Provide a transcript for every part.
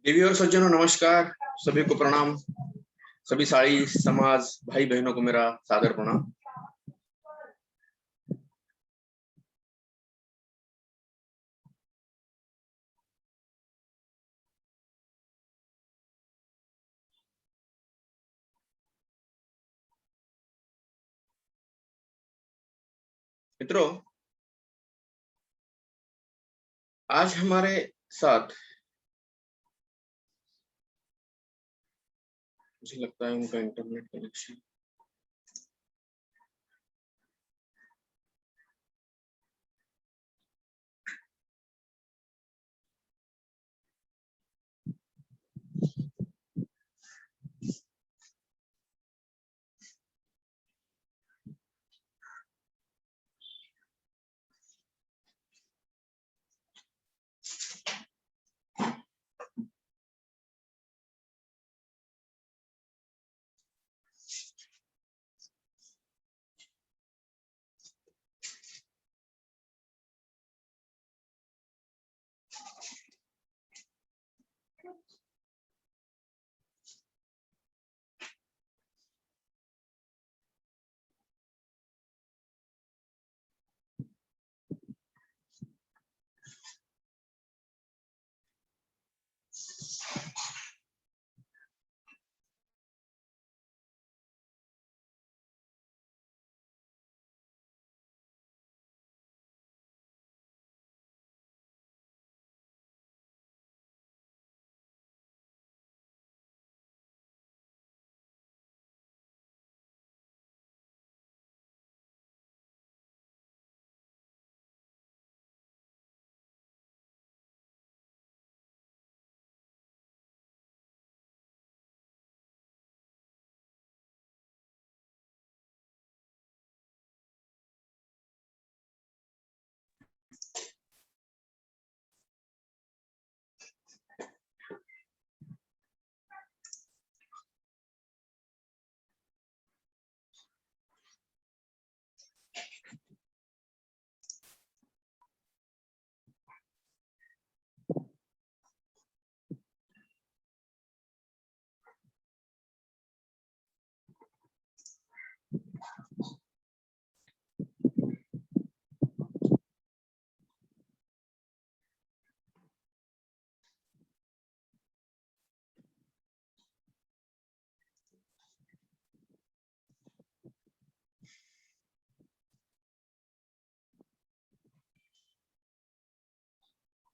देवी और सज्जनों नमस्कार, सभी को प्रणाम। सभी साड़ी समाज भाई बहनों को मेरा सादर प्रणाम। मित्रों, आज हमारे साथ मुझे लगता है उनका इंटरनेट कनेक्शन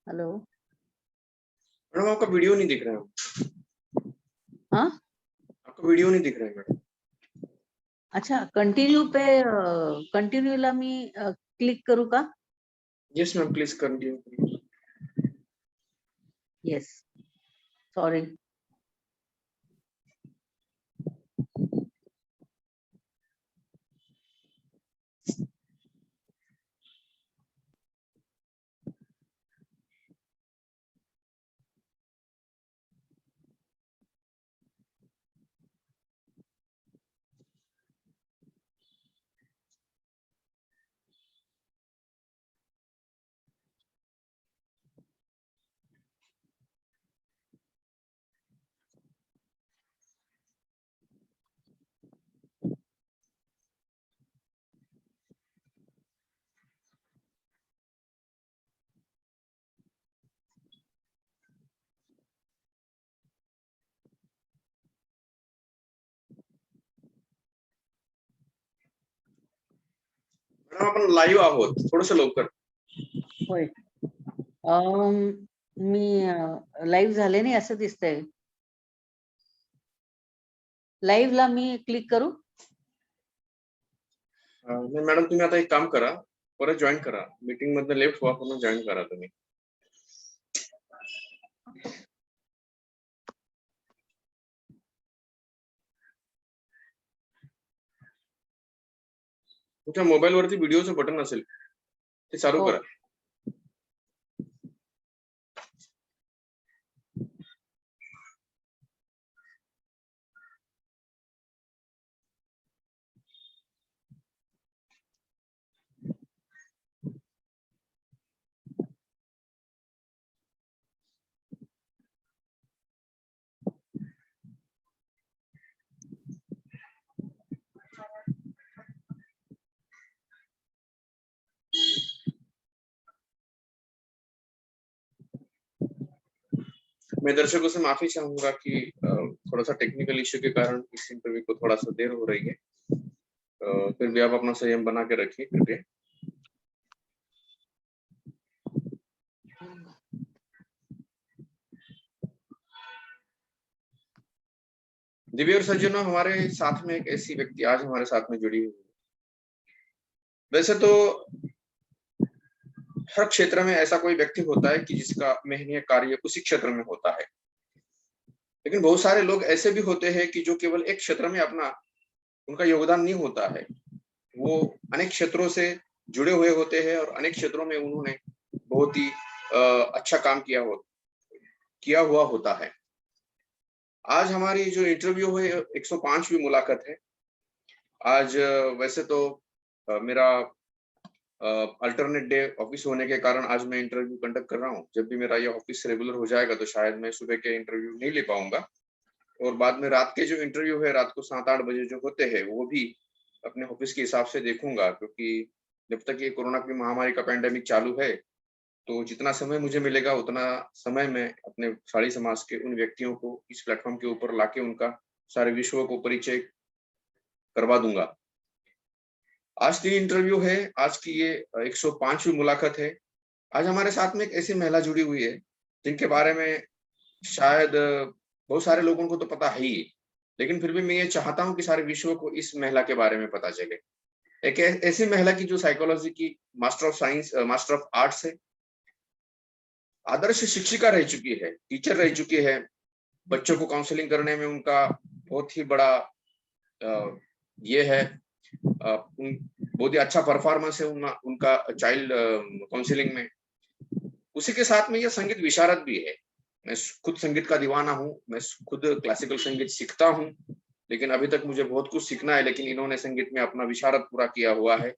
हेलो। मैडम, आपका वीडियो नहीं दिख रहा है। हाँ, आपका वीडियो नहीं दिख रहा है मैडम। अच्छा, कंटिन्यू पे कंटिन्यूला मी क्लिक करू का? Yes ma'am, please continue. Yes, sorry. Madam, आपण लाईव्ह आहोत, थोडस लवकर. होय. मी लाईव्ह झाले नाही असं दिसतंय. लाईव्हला मी क्लिक करू? नाही मॅडम, तुम्ही आता एक काम करा, परत जॉईन करा. मीटिंग मधनं लेफ्ट व्हा, पुन्हा जॉईन करा तुम्ही. तुमच्या मोबाईल वरती व्हिडिओचं बटन असेल, ते चालू हो. करा. मैं दर्शकों से माफी चाहूंगा कि थोड़ा सा टेक्निकल इश्यू के कारण इस इंटरव्यू को थोड़ा सा देर हो रही है। फिर भी आप अपना संयम बना के रखिए कृपया। दिव्य और सज्जनों, हमारे साथ में एक ऐसी व्यक्ति आज हमारे साथ में जुड़ी हुई है। वैसे तो हर क्षेत्र में ऐसा कोई व्यक्ति होता है कि जिसका महनीय कार्य उसी क्षेत्र में होता है, लेकिन बहुत सारे लोग ऐसे भी होते हैं कि जो केवल एक क्षेत्र में अपना उनका योगदान नहीं होता है, वो अनेक क्षेत्रों से जुड़े हुए होते हैं और अनेक क्षेत्रों में उन्होंने बहुत ही अच्छा काम किया हुआ होता है। आज हमारी जो इंटरव्यू है 105वीं मुलाकात है। आज वैसे तो मेरा अल्टरनेट डे ऑफिस होने के कारण आज मैं इंटरव्यू कंडक्ट कर रहा हूँ। जब भी मेरा ये ऑफिस रेगुलर हो जाएगा तो शायद मैं सुबह के इंटरव्यू नहीं ले पाऊंगा, और बाद में रात के जो इंटरव्यू है रात को 7-8 बजे जो होते हैं वो भी अपने ऑफिस के हिसाब से देखूंगा, क्योंकि जब तक ये कोरोना की महामारी का पैंडेमिक चालू है तो जितना समय मुझे मिलेगा उतना समय मैं अपने साड़ी समाज के उन व्यक्तियों को इस प्लेटफॉर्म के ऊपर लाके उनका सारे विश्व को परिचय करवा दूंगा। आज 3 इंटरव्यू है, आज की ये 105वीं मुलाकात है। आज हमारे साथ में एक ऐसी महिला जुड़ी हुई है जिनके बारे में शायद बहुत सारे लोगों को तो पता है ही, लेकिन फिर भी मैं ये चाहता हूँ कि सारे विश्व को इस महिला के बारे में पता चले। एक ऐसी महिला की जो साइकोलॉजी की master of science, master of arts है, आदर्श शिक्षिका रह चुकी है, टीचर रह चुकी है, बच्चों को काउंसलिंग करने में उनका बहुत ही बड़ा ये है, बहुत ही अच्छा परफॉर्मेंस है उनका चाइल्ड काउंसलिंग में। उसी के साथ में ये संगीत विशारद भी है। मैं खुद संगीत का दीवाना हूँ, मैं खुद क्लासिकल संगीत सीखता हूँ, लेकिन अभी तक मुझे बहुत कुछ सीखना है, लेकिन इन्होंने संगीत में अपना विशारद पूरा किया हुआ है।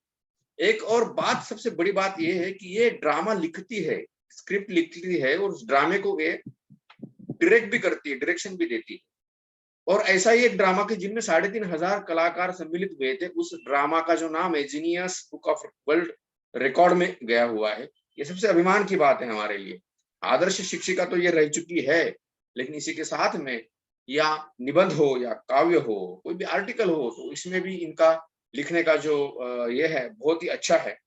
एक और बात, सबसे बड़ी बात ये है कि ये ड्रामा लिखती है, स्क्रिप्ट लिखती है और उस ड्रामे को ये डायरेक्ट भी करती है, डायरेक्शन भी देती है। और ऐसा ही एक ड्रामा के जिनमें 3500 कलाकार सम्मिलित हुए थे, उस ड्रामा का जो नाम है genius book of world record में गया हुआ है। ये सबसे अभिमान की बात है हमारे लिए। आदर्श शिक्षिका तो ये रह चुकी है, लेकिन इसी के साथ में या निबंध हो या काव्य हो, कोई भी आर्टिकल हो, तो इसमें भी इनका लिखने का जो ये है बहुत ही अच्छा है।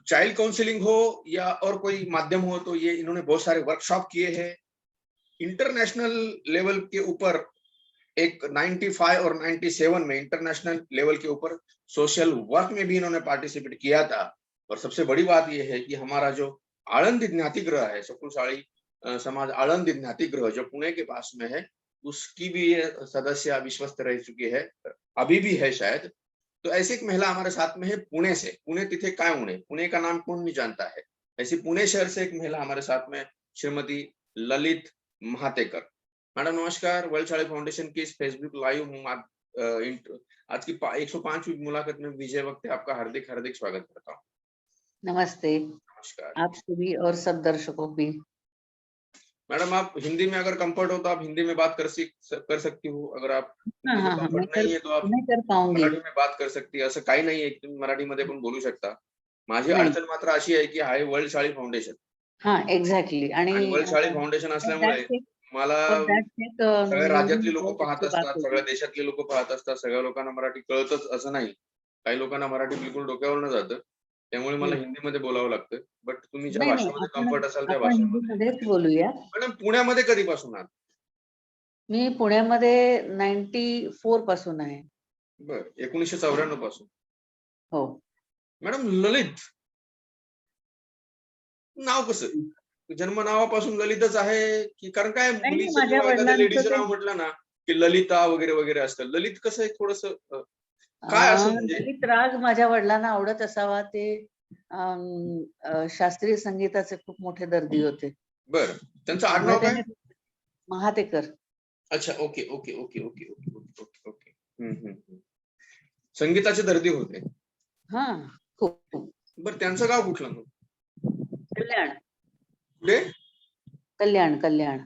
चाइल्ड काउंसलिंग हो या और कोई माध्यम हो, तो ये इन्होंने बहुत सारे वर्कशॉप किए हैं। इंटरनेशनल लेवल के ऊपर एक 95 और 97 में इंटरनेशनल लेवल के ऊपर सोशल वर्क में भी इन्होंने पार्टिसिपेट किया था। और सबसे बड़ी बात यह है कि हमारा जो आळंद ज्ञातिगृह है, सकुलशाली समाज आळंद ज्ञातिगृह जो पुणे के पास में है, उसकी भी ये सदस्य विश्वस्त रह चुकी है, अभी भी है शायद। तो ऐसी एक महिला हमारे साथ में है पुणे से। पुणे तिथे काय उणे, पुणे का नाम कौन नहीं जानता है। ऐसी पुणे शहर से एक महिला हमारे साथ में श्रीमती ललित महातेकर। मैडम नमस्कार, वर्ल्ड शाली फाउंडेशन की इस फेसबुक लाइव आज की 105वीं मुलाकात में विजय वक्त आपका हार्दिक हार्दिक स्वागत करता हूँ। नमस्ते, नमस्कार। आपको भी और सब दर्शकों भी। मैडम आप हिंदी में अगर कंफर्ट हो तो आप हिंदी में बात कर सकती हो, अगर आप हाँ हाँ हाँ, कंफर्ट नहीं है तो आप मैं कर पाऊंगी। मराठी में बात कर सकती है, असं काही नाही आहे, तुम्ही मराठीमध्ये पण बोलू शकता। माझी नाही. अडचण मात्र अशी आहे की आहे वर्ल्ड शाळी फाउंडेशन, हाँ एक्झॅक्टली। आणि आणि वर्ल्ड शाळी फाउंडेशन असल्यामुळे मला सगळ्या राज्यातली लोक पाहत असतात, सगळ्या देशातले लोक पाहत असतात, सगळ्या लोकांना मराठी कळतच असं नाही, काही लोकांना मराठी बिलकुल डोक्यावरनं जातं, त्यामुळे मला हिंदीमध्ये बोलावं लागतं। बट तुम्ही ज्या नाही नाही, भाषेमध्ये कम्फर्ट असाल त्या आपण भाषेमध्ये। हिंदीमध्येच बोलूया। मॅडम पुण्यामध्ये कधीपासून आहात? मी पुण्यामध्ये 94 पासून आहे। बर, 1994 पासून। हो। मॅडम ललित नाव कसं? जन्म नावापासून ललितच आहे की, कारण काय नाही नाही, मुलीचं माझ्या किंवा एखाद्या वडिलांचं लेडीचं ते नाव म्हटलं ना की ललिता वगैरे वगैरे असतं, ललित कसं आहे थोडस काय असं म्हणजे? ललित राग माझ्या वडिलांना आवडत असावा। ते शास्त्रीय संगीताचे खूप मोठे दर्दी होते। बर, त्यांचं त्यामुळे आडनाव काय? त्याने महातेकर। अच्छा, okay okay okay okay okay okay okay okay. संगीताचे दर्दी होते। हा, खूप खूप। बर, त्यांचं गाव कुठलं मग? कल्याण कुठे? कल्याण कल्याण।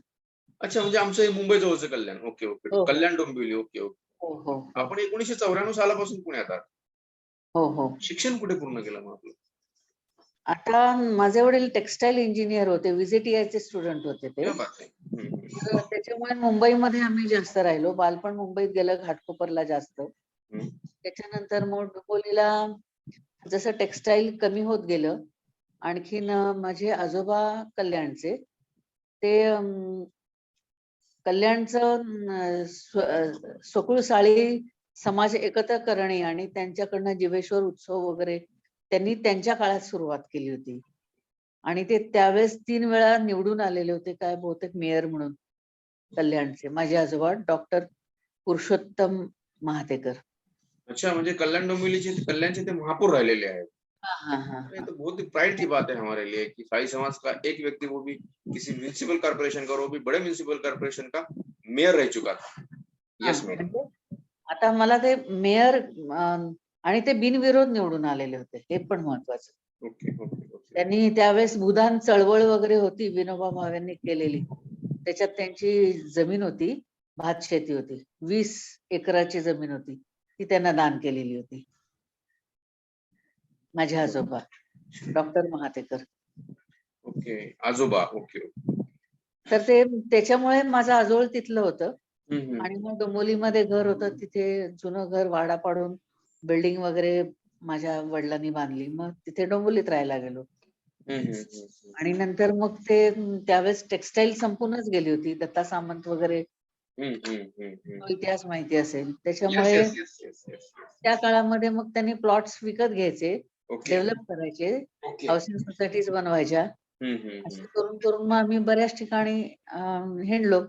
अच्छा, म्हणजे आमचं हे मुंबई जवळचं कल्याण। ओके ओके, हो कल्याण डोंबिवली। Okay okay. हो हो हो आपण 1994 सालापासून पुण्यात आहात। हो हो। शिक्षण कुठे पूर्ण केलं मग आपलं? आता माझे वडील टेक्सटाईल इंजिनियर होते, VJTI चे स्टुडंट होते ते. क्या बात है. तर त्याच्यामुळे मुंबईमध्ये आम्ही जास्त राहिलो. बालपण मुंबईत गेलं, घाटकोपरला जास्त. त्याच्यानंतर मग डोंबिवलीला जसं टेक्सटाईल कमी होत गेलं, आणखीन माझे आजोबा कल्याणचे, ते कल्याणचं सकुळ साळी समाज एकत्र करणे आणि त्यांच्याकडनं जीवेश्वर उत्सव वगैरे त्यांनी त्यांच्या काळात सुरुवात केली होती. आणि ते त्यावेळेस 3 वेळा निवडून आलेले होते, काय बहुतेक मेयर म्हणून कल्याणचे. माझे आजोबा डॉक्टर पुरुषोत्तम महातेकर. अच्छा, म्हणजे कल्याण डोंबिवलीचे कल्याणचे ते महापौर राहिलेले आहेत. हाँ। ये तो बहुत ही प्राइड की बात है हमारे लिए कि साई समाज का एक व्यक्ति, वो भी किसी म्युनिसिपल कॉर्पोरेशन का, वो भी बड़े म्युनिसिपल कॉर्पोरेशन का मेयर रह चुका था. Yes madam. म्हणजे आता मला ते मेयर आणि ते बिनविरोध निवडून आलेले होते, हे पण महत्वाचं. Okay okay okay. त्यांनी त्यावेळेस भूदान चळवळ वगैरे होती विनोबा भावेंनी केलेली. त्याच्यात त्यांची जमीन होती, भात शेती होती, 20 एकराची जमीन होती, ती त्यांना दान केलेली होती. माझे आजोबा डॉक्टर महातेकर. ओके, आजोबा. ओके. तर ते त्याच्यामुळे माझं आजोळ तिथलं होतं. हम्म. आणि मग डोंबिवलीमध्ये घर होतं, तिथे जुनं घर वाडा पाडून बिल्डिंग वगैरे माझ्या वडिलांनी बांधली. मग तिथे डोंबिवलीत राहायला गेलो. आणि नंतर मग ते त्यावेळेस टेक्सटाईल संपूनच गेली होती. दत्ता सामंत वगैरे तो इतिहास माहिती असेल. त्याच्यामुळे Yes, yes, yes, yes, yes. त्या काळामध्ये मग त्यांनी प्लॉट्स विकत घ्यायचे, ओके डेव्हलप करायचे, ओके. हाऊसिंग सोसायटीज बनवायच्या. असं हम्म. करून करून मग आम्ही बऱ्याच ठिकाणी हिंडलो.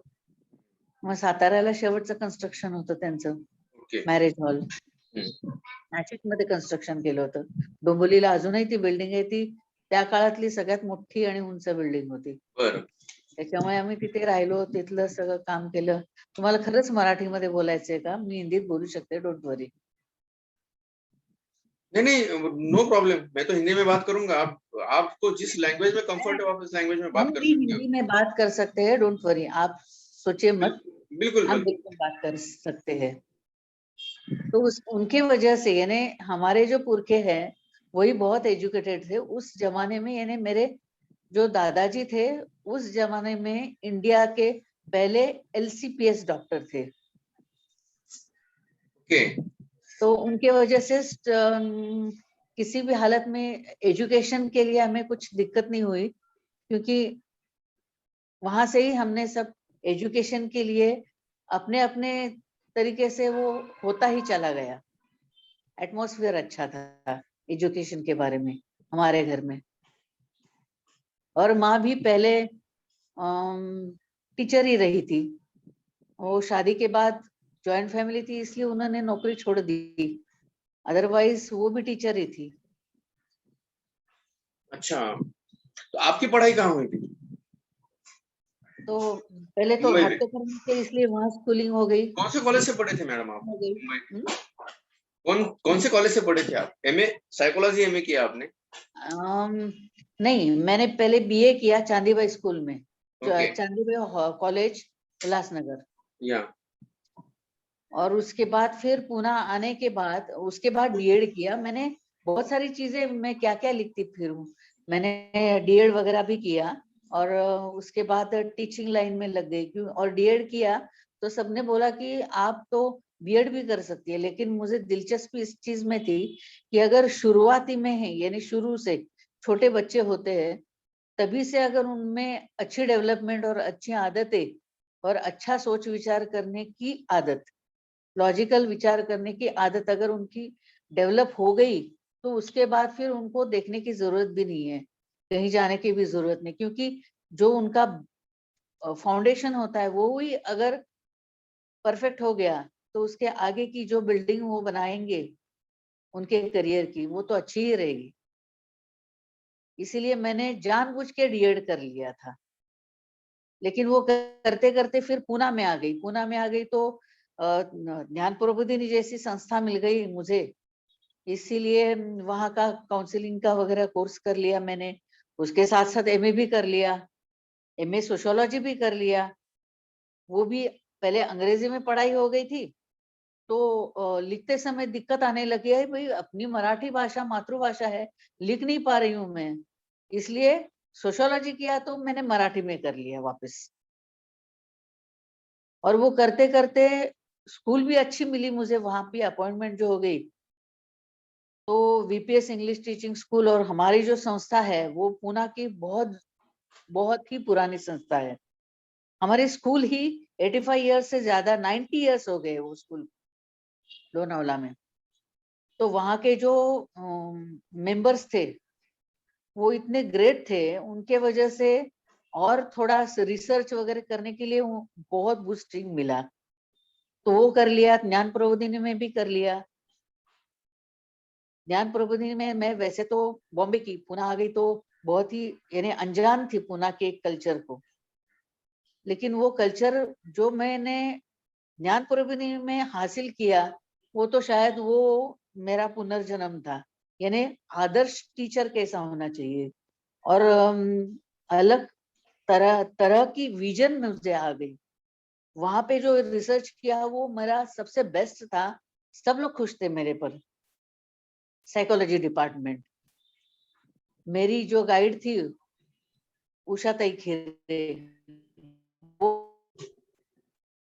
मग साताऱ्याला शेवटचं कन्स्ट्रक्शन होतं त्यांचं, ओके. Marriage hall. नाशिकमध्ये कन्स्ट्रक्शन केलं होतं. डोंबिवलीला अजूनही ती बिल्डिंग आहे, ती त्या काळातली सगळ्यात मोठी आणि उंच बिल्डिंग होती. बरं. त्याच्यामुळे आम्ही तिथे राहिलो, तिथलं सगळं काम केलं. तुम्हाला खरंच मराठीमध्ये बोलायचंय का? मी हिंदीत बोलू शकते, डोंट वरी. नहीं, नो प्रॉब्लम. मैं तो हिंदी में बात करूंगा. आपको जिस लैंग्वेज में कंफर्ट हो, आप उस लैंग्वेज में बात हम कर भी सकते हो. हिंदी में बात कर सकते हैं, डोंट वरी, आप सोचिए मत, बिल्कुल हम बिल्कुल. बिल्कुल बात कर सकते हैं. तो उनकी वजह से यानी हमारे जो पुरखे हैं वही बहुत एजुकेटेड थे उस जमाने में। यानी मेरे जो दादाजी थे उस जमाने में इंडिया के पहले LCPS डॉक्टर थे। ओके. तो उनके वजह से किसी भी हालत में एजुकेशन के लिए हमें कुछ दिक्कत नहीं हुई, क्योंकि वहां से ही हमने सब एजुकेशन के लिए अपने अपने तरीके से वो होता ही चला गया। एटमॉस्फेयर अच्छा था एजुकेशन के बारे में हमारे घर में। और माँ भी पहले टीचर ही रही थी। वो शादी के बाद जॉइंट फैमिली थी इसलिए उन्होंने नौकरी छोड़ दी, अदरवाइज वो भी टीचर ही थी। अच्छा, तो आपकी पढ़ाई कहाँ हुई थी? तो पहले तो मुंबई में. घाटकोपर में थे इसलिए वहां स्कूलिंग हो गई। कौन से कॉलेज से पढ़े थे मैडम आप? हो गई। मुंबई. कौन से कॉलेज से पढ़े थे आप? MA साइकोलॉजी MA किया आपने? नहीं, मैंने पहले BA किया चांदीबाई स्कूल में, ओके. चांदीबाई कॉलेज उल्लासनगर। या. और उसके बाद फिर पुणे आने के बाद उसके बाद DED किया मैंने। बहुत सारी चीजें मैं क्या क्या लिखती फिरूं, मैंने DED वगैरह भी किया। और उसके बाद टीचिंग लाइन में लग गई क्यों। और DED किया तो सबने बोला कि आप तो BED भी कर सकती है, लेकिन मुझे दिलचस्पी इस चीज में थी कि अगर शुरुआती में है यानी शुरू से छोटे बच्चे होते हैं तभी से अगर उनमें अच्छी डेवलपमेंट और अच्छी आदतें और अच्छा सोच विचार करने की आदत, लॉजिकल विचार करने की आदत अगर उनकी डेवलप हो गई तो उसके बाद फिर उनको देखने की जरूरत भी नहीं है, कहीं जाने की भी जरूरत नहीं, क्योंकि जो उनका फाउंडेशन होता है वो ही अगर परफेक्ट हो गया तो उसके आगे की जो बिल्डिंग वो बनाएंगे उनके करियर की वो तो अच्छी ही रहेगी। इसीलिए मैंने जानबूझ के DED कर लिया था। लेकिन वो करते करते फिर पूना में आ गई। पूना में आ गई तो ज्ञान प्रबोधिनी जैसी संस्था मिल गई मुझे, इसीलिए वहां का काउंसलिंग का वगैरह कोर्स कर लिया मैंने। उसके साथ साथ MA भी कर लिया, MA सोशियोलॉजी भी कर लिया। वो भी पहले अंग्रेजी में पढ़ाई हो गई थी तो लिखते समय दिक्कत आने लगी है, भाई अपनी मराठी भाषा मातृभाषा है, लिख नहीं पा रही हूँ मैं, इसलिए सोशियोलॉजी किया तो मैंने मराठी में कर लिया वापस। और वो करते करते स्कूल भी अच्छी मिली मुझे, वहां पे अपॉइंटमेंट जो हो गई, तो वीपीएस इंग्लिश टीचिंग स्कूल, और हमारी जो संस्था है वो पूना की बहुत बहुत ही पुरानी संस्था है। हमारे स्कूल ही 85 ईयर्स से ज्यादा, 90 ईयर्स हो गए वो स्कूल लोनावला में। तो वहाँ के जो मेंबर्स थे वो इतने ग्रेट थे, उनके वजह से और थोड़ा रिसर्च वगैरह करने के लिए बहुत बूस्टिंग मिला, तो वो कर लिया। ज्ञान प्रबोधिनी में भी कर लिया। ज्ञान प्रबोधिनी में मैं वैसे तो बॉम्बे की, पुणे आ गई तो बहुत ही यानी अनजान थी पुणे के कल्चर को, लेकिन वो कल्चर जो मैंने ज्ञान प्रबोधिनी में हासिल किया वो तो शायद वो मेरा पुनर्जन्म था। यानी आदर्श टीचर कैसा होना चाहिए, और अलग तरह तरह की विजन मुझे आ गई। वहां पे जो रिसर्च किया वो मेरा सबसे बेस्ट था, सब लोग खुश थे मेरे पर। साइकोलॉजी डिपार्टमेंट, मेरी जो गाइड थी उषा ताई खेरे, वो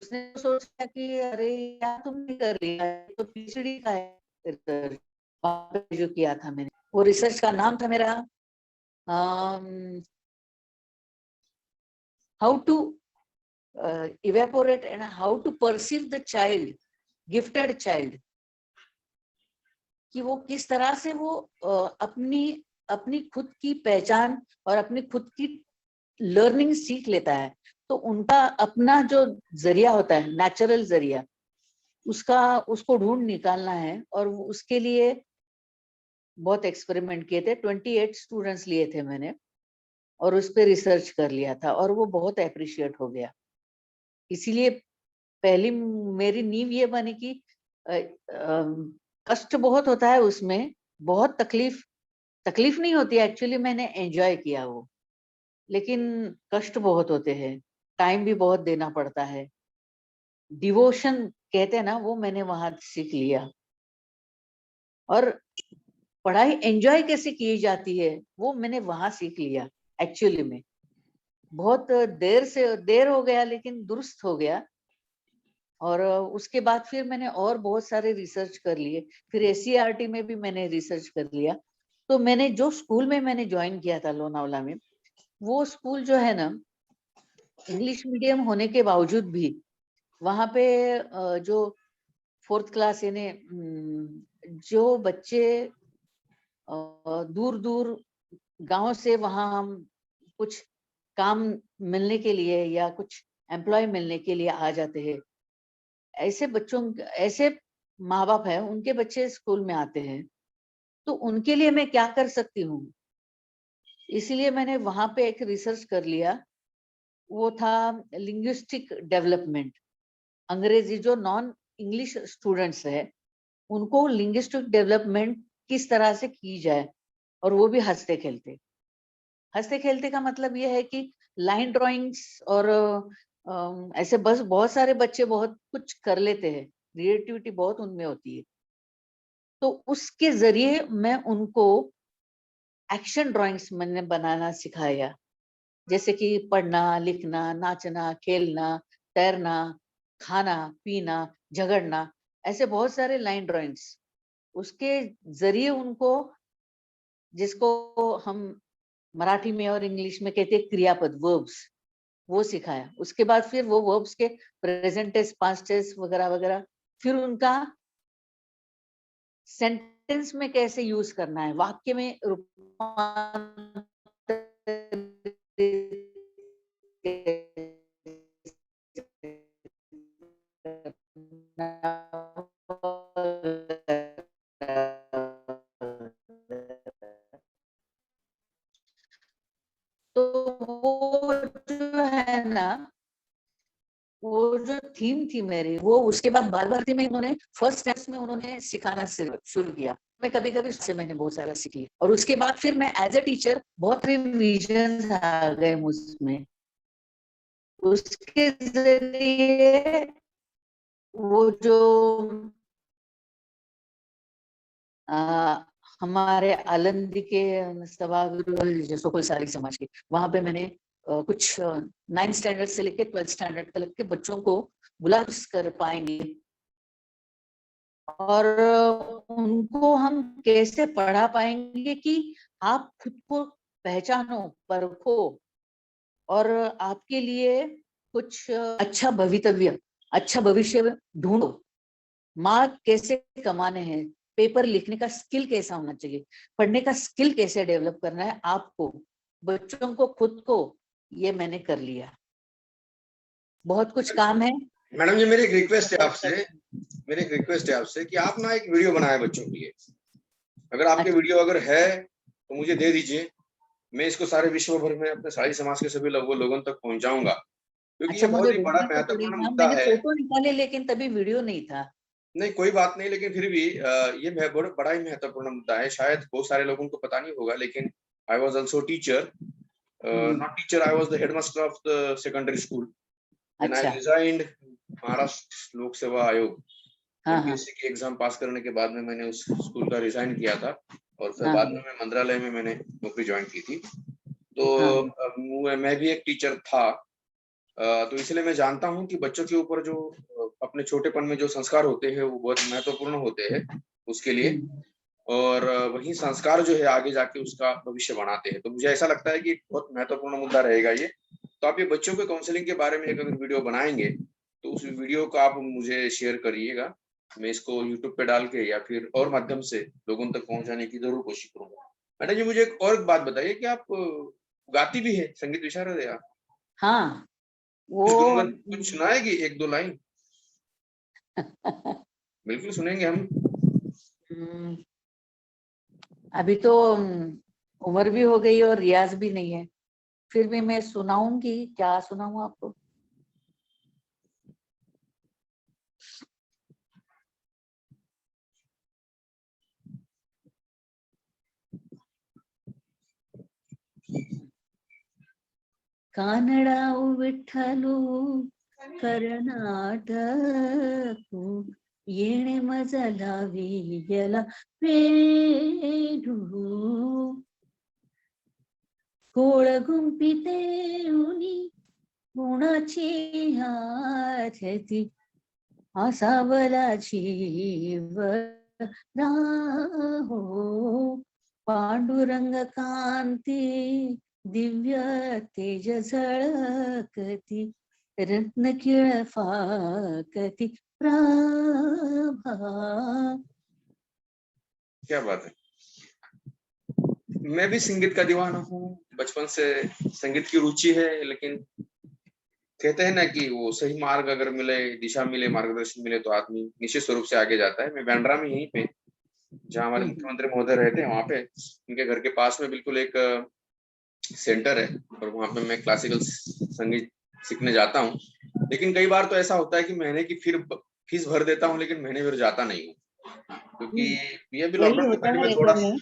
उसने सोचा कि अरे यार तुमने कर लिया, तो पीएचडी का है रिसर्च। वहां पे जो किया था मैंने, वो रिसर्च का नाम था मेरा how to evaporate and how to perceive the child, gifted child, कि वो किस तरह से वो अपनी अपनी खुद की पहचान और अपनी खुद की लर्निंग सीख लेता है। तो उनका अपना जो जरिया होता है, नेचुरल जरिया, उसको ढूंढ निकालना है। और उसके लिए बहुत एक्सपेरिमेंट किए थे, 28 स्टूडेंट्स लिए थे मैंने, और उस पर रिसर्च कर लिया था, और वो बहुत अप्रिशिएट हो गया। इसीलिए पहली मेरी नींव ये बनी कि कष्ट बहुत होता है उसमें, बहुत तकलीफ नहीं होती एक्चुअली, मैंने एंजॉय किया वो, लेकिन कष्ट बहुत होते हैं, टाइम भी बहुत देना पड़ता है। डिवोशन कहते हैं ना, वो मैंने वहां सीख लिया। और पढ़ाई एंजॉय कैसे की जाती है वो मैंने वहां सीख लिया एक्चुअली में। बहुत देर हो गया लेकिन दुरुस्त हो गया। और उसके बाद फिर मैंने और बहुत सारे रिसर्च कर लिए, फिर एससीईआरटी में भी मैंने रिसर्च कर लिया। तो मैंने जो स्कूल में मैंने ज्वाइन किया था लोनावला में, वो स्कूल जो है ना, इंग्लिश मीडियम होने के बावजूद भी वहां पे जो 4th क्लास यानी जो बच्चे दूर दूर गांव से वहां हम कुछ काम मिलने के लिए या कुछ एम्प्लॉय मिलने के लिए आ जाते हैं, ऐसे बच्चों, ऐसे माँ बाप है उनके बच्चे स्कूल में आते हैं, तो उनके लिए मैं क्या कर सकती हूँ। इसलिए मैंने वहां पे एक रिसर्च कर लिया, वो था लिंग्विस्टिक डेवलपमेंट। अंग्रेजी जो नॉन इंग्लिश स्टूडेंट्स है उनको लिंग्विस्टिक डेवलपमेंट किस तरह से की जाए, और वो भी हंसते खेलते। हंसते खेलते का मतलब ये है कि लाइन ड्राइंग्स और ऐसे बस बहुत सारे बच्चे बहुत कुछ कर लेते हैं, क्रिएटिविटी बहुत उनमें होती है। तो उसके जरिए मैं उनको एक्शन ड्राइंग्स मैंने बनाना सिखाया, जैसे कि पढ़ना, लिखना, नाचना, खेलना, तैरना, खाना पीना, झगड़ना, ऐसे बहुत सारे लाइन ड्राइंग्स। उसके जरिए उनको, जिसको हम मराठी में और इंग्लिश में कहते हैं क्रियापद, वर्ब्स, वो सिखाया। उसके बाद फिर वो वर्ब्स के प्रेजेंट टेंस, पास्ट टेंस वगैरह वगैरह, फिर उनका सेंटेंस में कैसे यूज करना है, वाक्य में तो वो जो है ना, वो जो थीम थी मेरी, वो उसके बाद बाल भारती में उन्होंने फर्स्ट टेस्ट में उन्होंने सिखाना शुरू किया। मैं कभी कभी उससे मैंने बहुत सारा सीख लिया, और उसके बाद फिर मैं एज ए टीचर बहुत रिविजन आ गए मुझमें। उसके जरिए वो जो हमारे आलंदी के सभागृह जैसो कोई सारी समाज के, वहां पे मैंने कुछ 9th स्टैंडर्ड से लेके 12th स्टैंडर्ड तक के बच्चों को बुला कर पाएंगे, और उनको हम कैसे पढ़ा पाएंगे कि आप खुद को पहचानो, परखो, और आपके लिए कुछ अच्छा भवितव्य, अच्छा भविष्य ढूंढो। मार्क कैसे कमाने हैं, पेपर लिखने का स्किल कैसा होना चाहिए, पढ़ने का स्किल कैसे डेवलप करना है आपको, बच्चों को, खुद को, ये मैंने कर लिया। बहुत कुछ काम है। मैडम जी, मेरी एक रिक्वेस्ट है आपसे कि आप ना एक वीडियो बनाए बच्चों के लिए। अगर आपके वीडियो अगर है तो मुझे दे दीजिए, मैं इसको सारे विश्व भर में अपने सारी समाज के सभी लोगों तक पहुंचाऊंगा, क्योंकि अच्छा, ये बहुत मुझे ही बड़ा ढूंढना तो महत्वपूर्ण पड़ेगा। मुद्दा मैंने है। फोटो निकाले लेकिन तभी वीडियो नहीं था। नहीं, कोई बात नहीं, लेकिन फिर भी ये बहुत बड़ा ही महत्वपूर्ण मुद्दा है। शायद बहुत सारे लोगों को पता नहीं होगा, लेकिन I was also teacher, not teacher, I was the headmaster of the secondary school when I अच्छा। रिजाइंड महाराष्ट्र लोक सेवा आयोग। हाँ हाँ एमपीएससी की एग्जाम पास करने के बाद में मैंने उस स्कूल का रिजाइन किया था, और फिर हाँ बाद में मैं मंत्रालय में मैंने नौकरी ज्वाइन की थी। तो हाँ मैं भी एक टीचर था, तो इसलिए मैं जानता हूँ कि बच्चों के ऊपर जो अपने छोटेपन में जो संस्कार होते हैं वो बहुत महत्वपूर्ण होते हैं उसके लिए, हम्म, और वही संस्कार जो है आगे जाके उसका भविष्य बनाते हैं। तो मुझे ऐसा लगता है कि बहुत महत्वपूर्ण मुद्दा रहेगा ये। तो आप ये बच्चों के काउंसलिंग के बारे में अगर वीडियो बनाएंगे तो उस वीडियो को आप मुझे शेयर करिएगा। मैं इसको यूट्यूब पे डाल के या फिर और माध्यम से लोगों तक पहुंचाने की जरूर कोशिश करूंगा। मैडम जी, मुझे एक और बात बताइए कि आप गाती भी है, संगीत विशारद है आप? हाँ कुछ वो गुनगुन कुछ सुनाएगी, एक दो लाइन? बिल्कुल सुनेंगे हम। हम्म, अभी तो उम्र भी हो गई और रियाज भी नहीं है, फिर भी मैं सुनाऊंगी। क्या सुनाऊं आपको? कानडाऊ विठ्ठलू कर्नाटकू येणे मजला वियला वेडू कोळ गुंपिते उनी गुणाची हारती आसावला जीव राहो पांडुरंग कांती दिव्य तेज झळकती रत्न किळ फाकती प्रभा। क्या बात है। मैं भी संगीत का दीवाना हूँ, बचपन से संगीत की रुचि है, लेकिन कहते हैं ना कि वो सही मार्ग अगर मिले, दिशा मिले, मार्गदर्शन मिले तो आदमी निश्चित स्वरूप से आगे जाता है। मैं बांद्रा में यहीं पे, जहाँ हमारे मुख्यमंत्री महोदय रहते हैं, वहां पे उनके घर के पास में बिल्कुल एक सेंटर है, और वहां पे मैं क्लासिकल संगीत सीखने जाता हूँ। लेकिन कई बार तो ऐसा होता है कि महीने की फिर फीस भर देता हूँ, लेकिन महीने भर जाता नहीं हूँ, क्योंकि ये भी वही लॉकडाउन के होता पहले में है थोड़ा। घर में,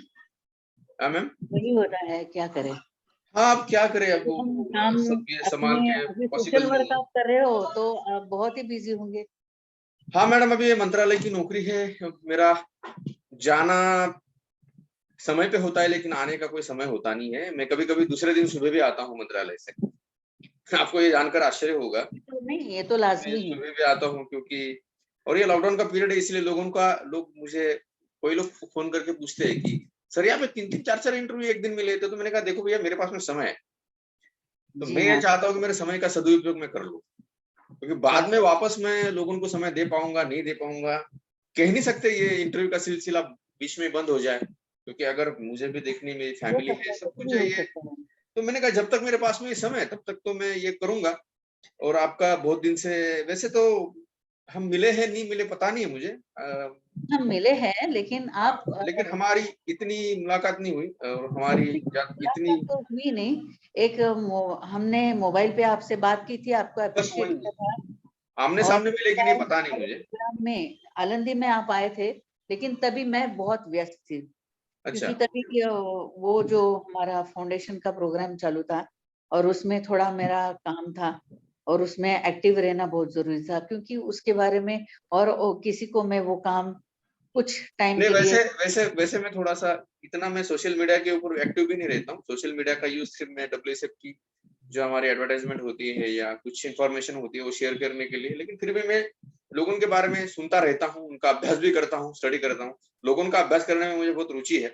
हाँ मैम। वही होता है, क्या करें। हाँ, अब क्या करें, अब तो हम काम सब ये संभाल अपने, के अभी सोशल पॉसिबल नहीं वर्क है। आप कर रहे हो तो आप बहुत ही बिजी होंगे। हाँ मैडम, अभी ये मंत्रालय की नौकरी है, मेरा जाना समय पे होता है, लेकिन आने का कोई समय होता नहीं है। मैं कभी कभी दूसरे दिन सुबह भी आता हूँ मंत्रालय से। आपको ये जानकर आश्चर्य होगा, तो नहीं, ये तो मैं लाजमी है। सुबह भी आता हूँ, क्योंकि और ये लॉकडाउन का पीरियड है, इसलिए लोग मुझे, कोई लोग फोन करके पूछते हैं कि सर यहाँ पे 3-3 4-4 इंटरव्यू एक दिन में लेते हो। तो मैंने कहा देखो भैया, मेरे पास में समय है, तो जी मैं ये हाँ। चाहता हूँ कि मेरे समय का सदुपयोग मैं कर लूँ, क्योंकि क्या बाद में वापस मैं लोगों को समय दे पाऊंगा नहीं दे पाऊंगा, कह नहीं सकते। ये इंटरव्यू का सिलसिला बीच में बंद हो जाए, क्योंकि अगर मुझे भी देखनी, मेरी हो फैमिली सकता है, है, सब कुछ कुछ भी हो चाहिए। सकता है। तो मैंने कहा जब तक मेरे पास में ये समय है तब तक तो मैं ये करूंगा। और आपका बहुत दिन से, वैसे तो हम मिले हैं नहीं मिले पता नहीं है मुझे, हम मिले हैं लेकिन आप लेकिन हमारी इतनी मुलाकात नहीं हुई, और हमारी इतनी, मुलाकात तो हुई नहीं। एक हमने मोबाइल पे आपसे बात की थी, आपको बस अप्रिशिएट वही किया था। आमने और सामने मिले कि नहीं पता नहीं मुझे। प्रोग्राम में आलंदी में आप आए थे, लेकिन तभी मैं बहुत व्यस्त थी, अच्छा। क्योंकि तभी वो जो हमारा फाउंडेशन का प्रोग्राम चालू था, और उसमें थोड़ा मेरा काम था, और उसमें एक्टिव रहना बहुत जरूरी था, क्योंकि उसके बारे में और किसी को मैं वो काम कुछ टाइम नहीं, के लिए। वैसे वैसे वैसे मैं थोड़ा सा इतना मैं सोशल मीडिया के ऊपर एक्टिव भी नहीं रहता हूँ। सोशल मीडिया का यूज सिर्फ मैं WSF की जो हमारी एडवर्टाइजमेंट होती है या कुछ इन्फॉर्मेशन होती है वो शेयर करने के लिए, लेकिन फिर भी मैं लोगों के बारे में सुनता रहता हूँ, उनका अभ्यास भी करता हूँ, स्टडी करता हूँ। लोगों का अभ्यास करने में मुझे बहुत रुचि है।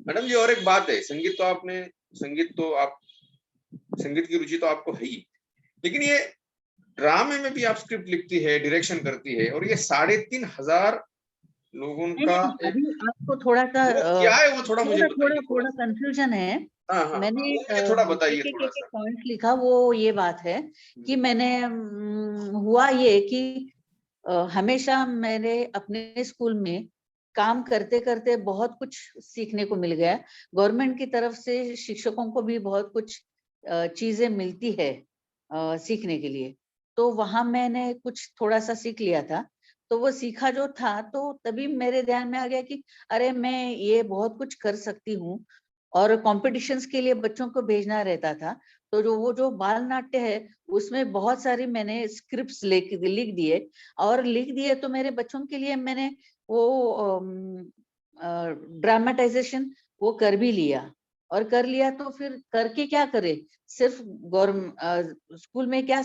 मैडम जी, और एक बात है, संगीत की रुचि तो आपको है ही, लेकिन ये ड्रामे में भी आप स्क्रिप्ट लिखती है, डायरेक्शन करती है, और ये 3,500 लोगों नहीं का नहीं, एक, अभी आपको थोड़ा सा वो क्या है वो थोड़ा मुझे थोड़ा बताइए थोड़ा थोड़ा थोड़ा सा। कंफ्यूजन है। हाँ हाँ हाँ, मैंने वो मुझे थोड़ा बताइए एक थोड़ा एक सा। पॉइंट लिखा, वो ये बात है कि मैंने हुआ ये कि हमेशा मेरे अपने स्कूल में काम करते करते बहुत कुछ सीखने को मिल गया। गवर्नमेंट की तरफ से शिक्षकों को भी बहुत कुछ चीजें मिलती है सीखने के लिए। तो वहां मैंने कुछ थोड़ा सा सीख लिया था। तो वो सीखा जो था, तो तभी मेरे ध्यान में आ गया कि अरे मैं ये बहुत कुछ कर सकती हूँ। और कॉम्पिटिशन्स के लिए बच्चों को भेजना रहता था। तो जो बाल नाट्य है, उसमें बहुत सारी मैंने स्क्रिप्ट्स लिख दिए। और लिख दिए तो मेरे बच्चों के लिए मैंने वो ड्रामेटाइजेशन वो कर भी लिया। और कर लिया तो फिर करके क्या करे, सिर्फ गवर्नमेंट स्कूल में क्या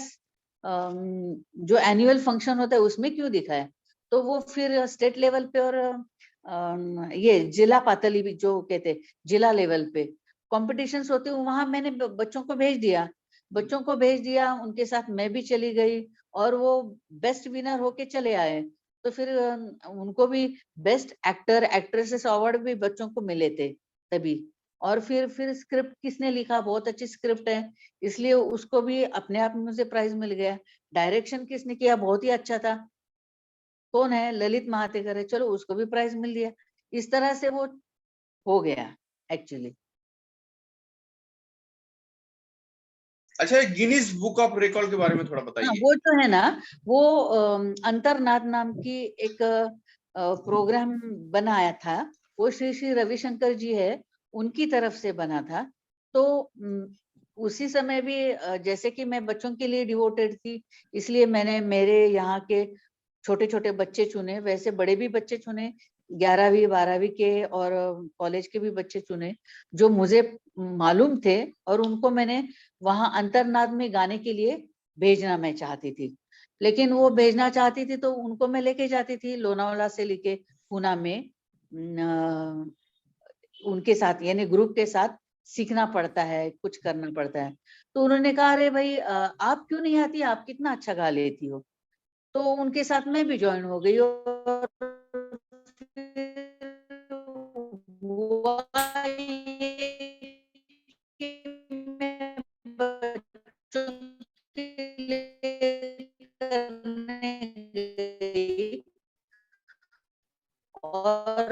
जो एनुअल फंक्शन होता है उसमें क्यों दिखाए। तो वो फिर स्टेट लेवल पे और ये जिला पातली भी जो कहते जिला लेवल पे कॉम्पिटिशन्स होते हैं, वहां मैंने बच्चों को भेज दिया। उनके साथ मैं भी चली गई और वो बेस्ट विनर होके चले आए। तो फिर उनको भी बेस्ट एक्टर एक्ट्रेसेस अवार्ड भी बच्चों को मिले थे तभी। और फिर स्क्रिप्ट किसने लिखा, बहुत अच्छी स्क्रिप्ट है, इसलिए उसको भी अपने आप में मुझे प्राइज मिल गया। डायरेक्शन किसने किया, बहुत ही अच्छा था, कौन है, ललित महातेकर है, चलो उसको भी प्राइज मिल गया। इस तरह से वो हो गया एक्चुअली। अच्छा, गिनीज बुक ऑफ रिकॉर्ड के बारे में थोड़ा हाँ, बताइए। वो जो है ना, वो अंतरनाद नाम की एक प्रोग्राम बनाया था। वो श्री श्री रविशंकर जी है, उनकी तरफ से बना था। तो उसी समय भी जैसे कि मैं बच्चों के लिए डिवोटेड थी, इसलिए मैंने मेरे यहाँ के छोटे छोटे बच्चे चुने, वैसे बड़े भी बच्चे चुने, 11वीं 12वीं के और कॉलेज के भी बच्चे चुने जो मुझे मालूम थे। और उनको मैंने वहां अंतरनाद में गाने के लिए भेजना मैं चाहती थी। लेकिन वो भेजना चाहती थी तो उनको मैं लेके जाती थी लोनावाला से लेके पूना में, उनके साथ यानी ग्रुप के साथ सीखना पड़ता है, कुछ करना पड़ता है। तो उन्होंने कहा अरे भाई आप क्यों नहीं आती, आप कितना अच्छा गा लेती हो। तो उनके साथ मैं भी ज्वाइन हो गई। और हुआ ये कि मैं बच्चों के लिए करने गई और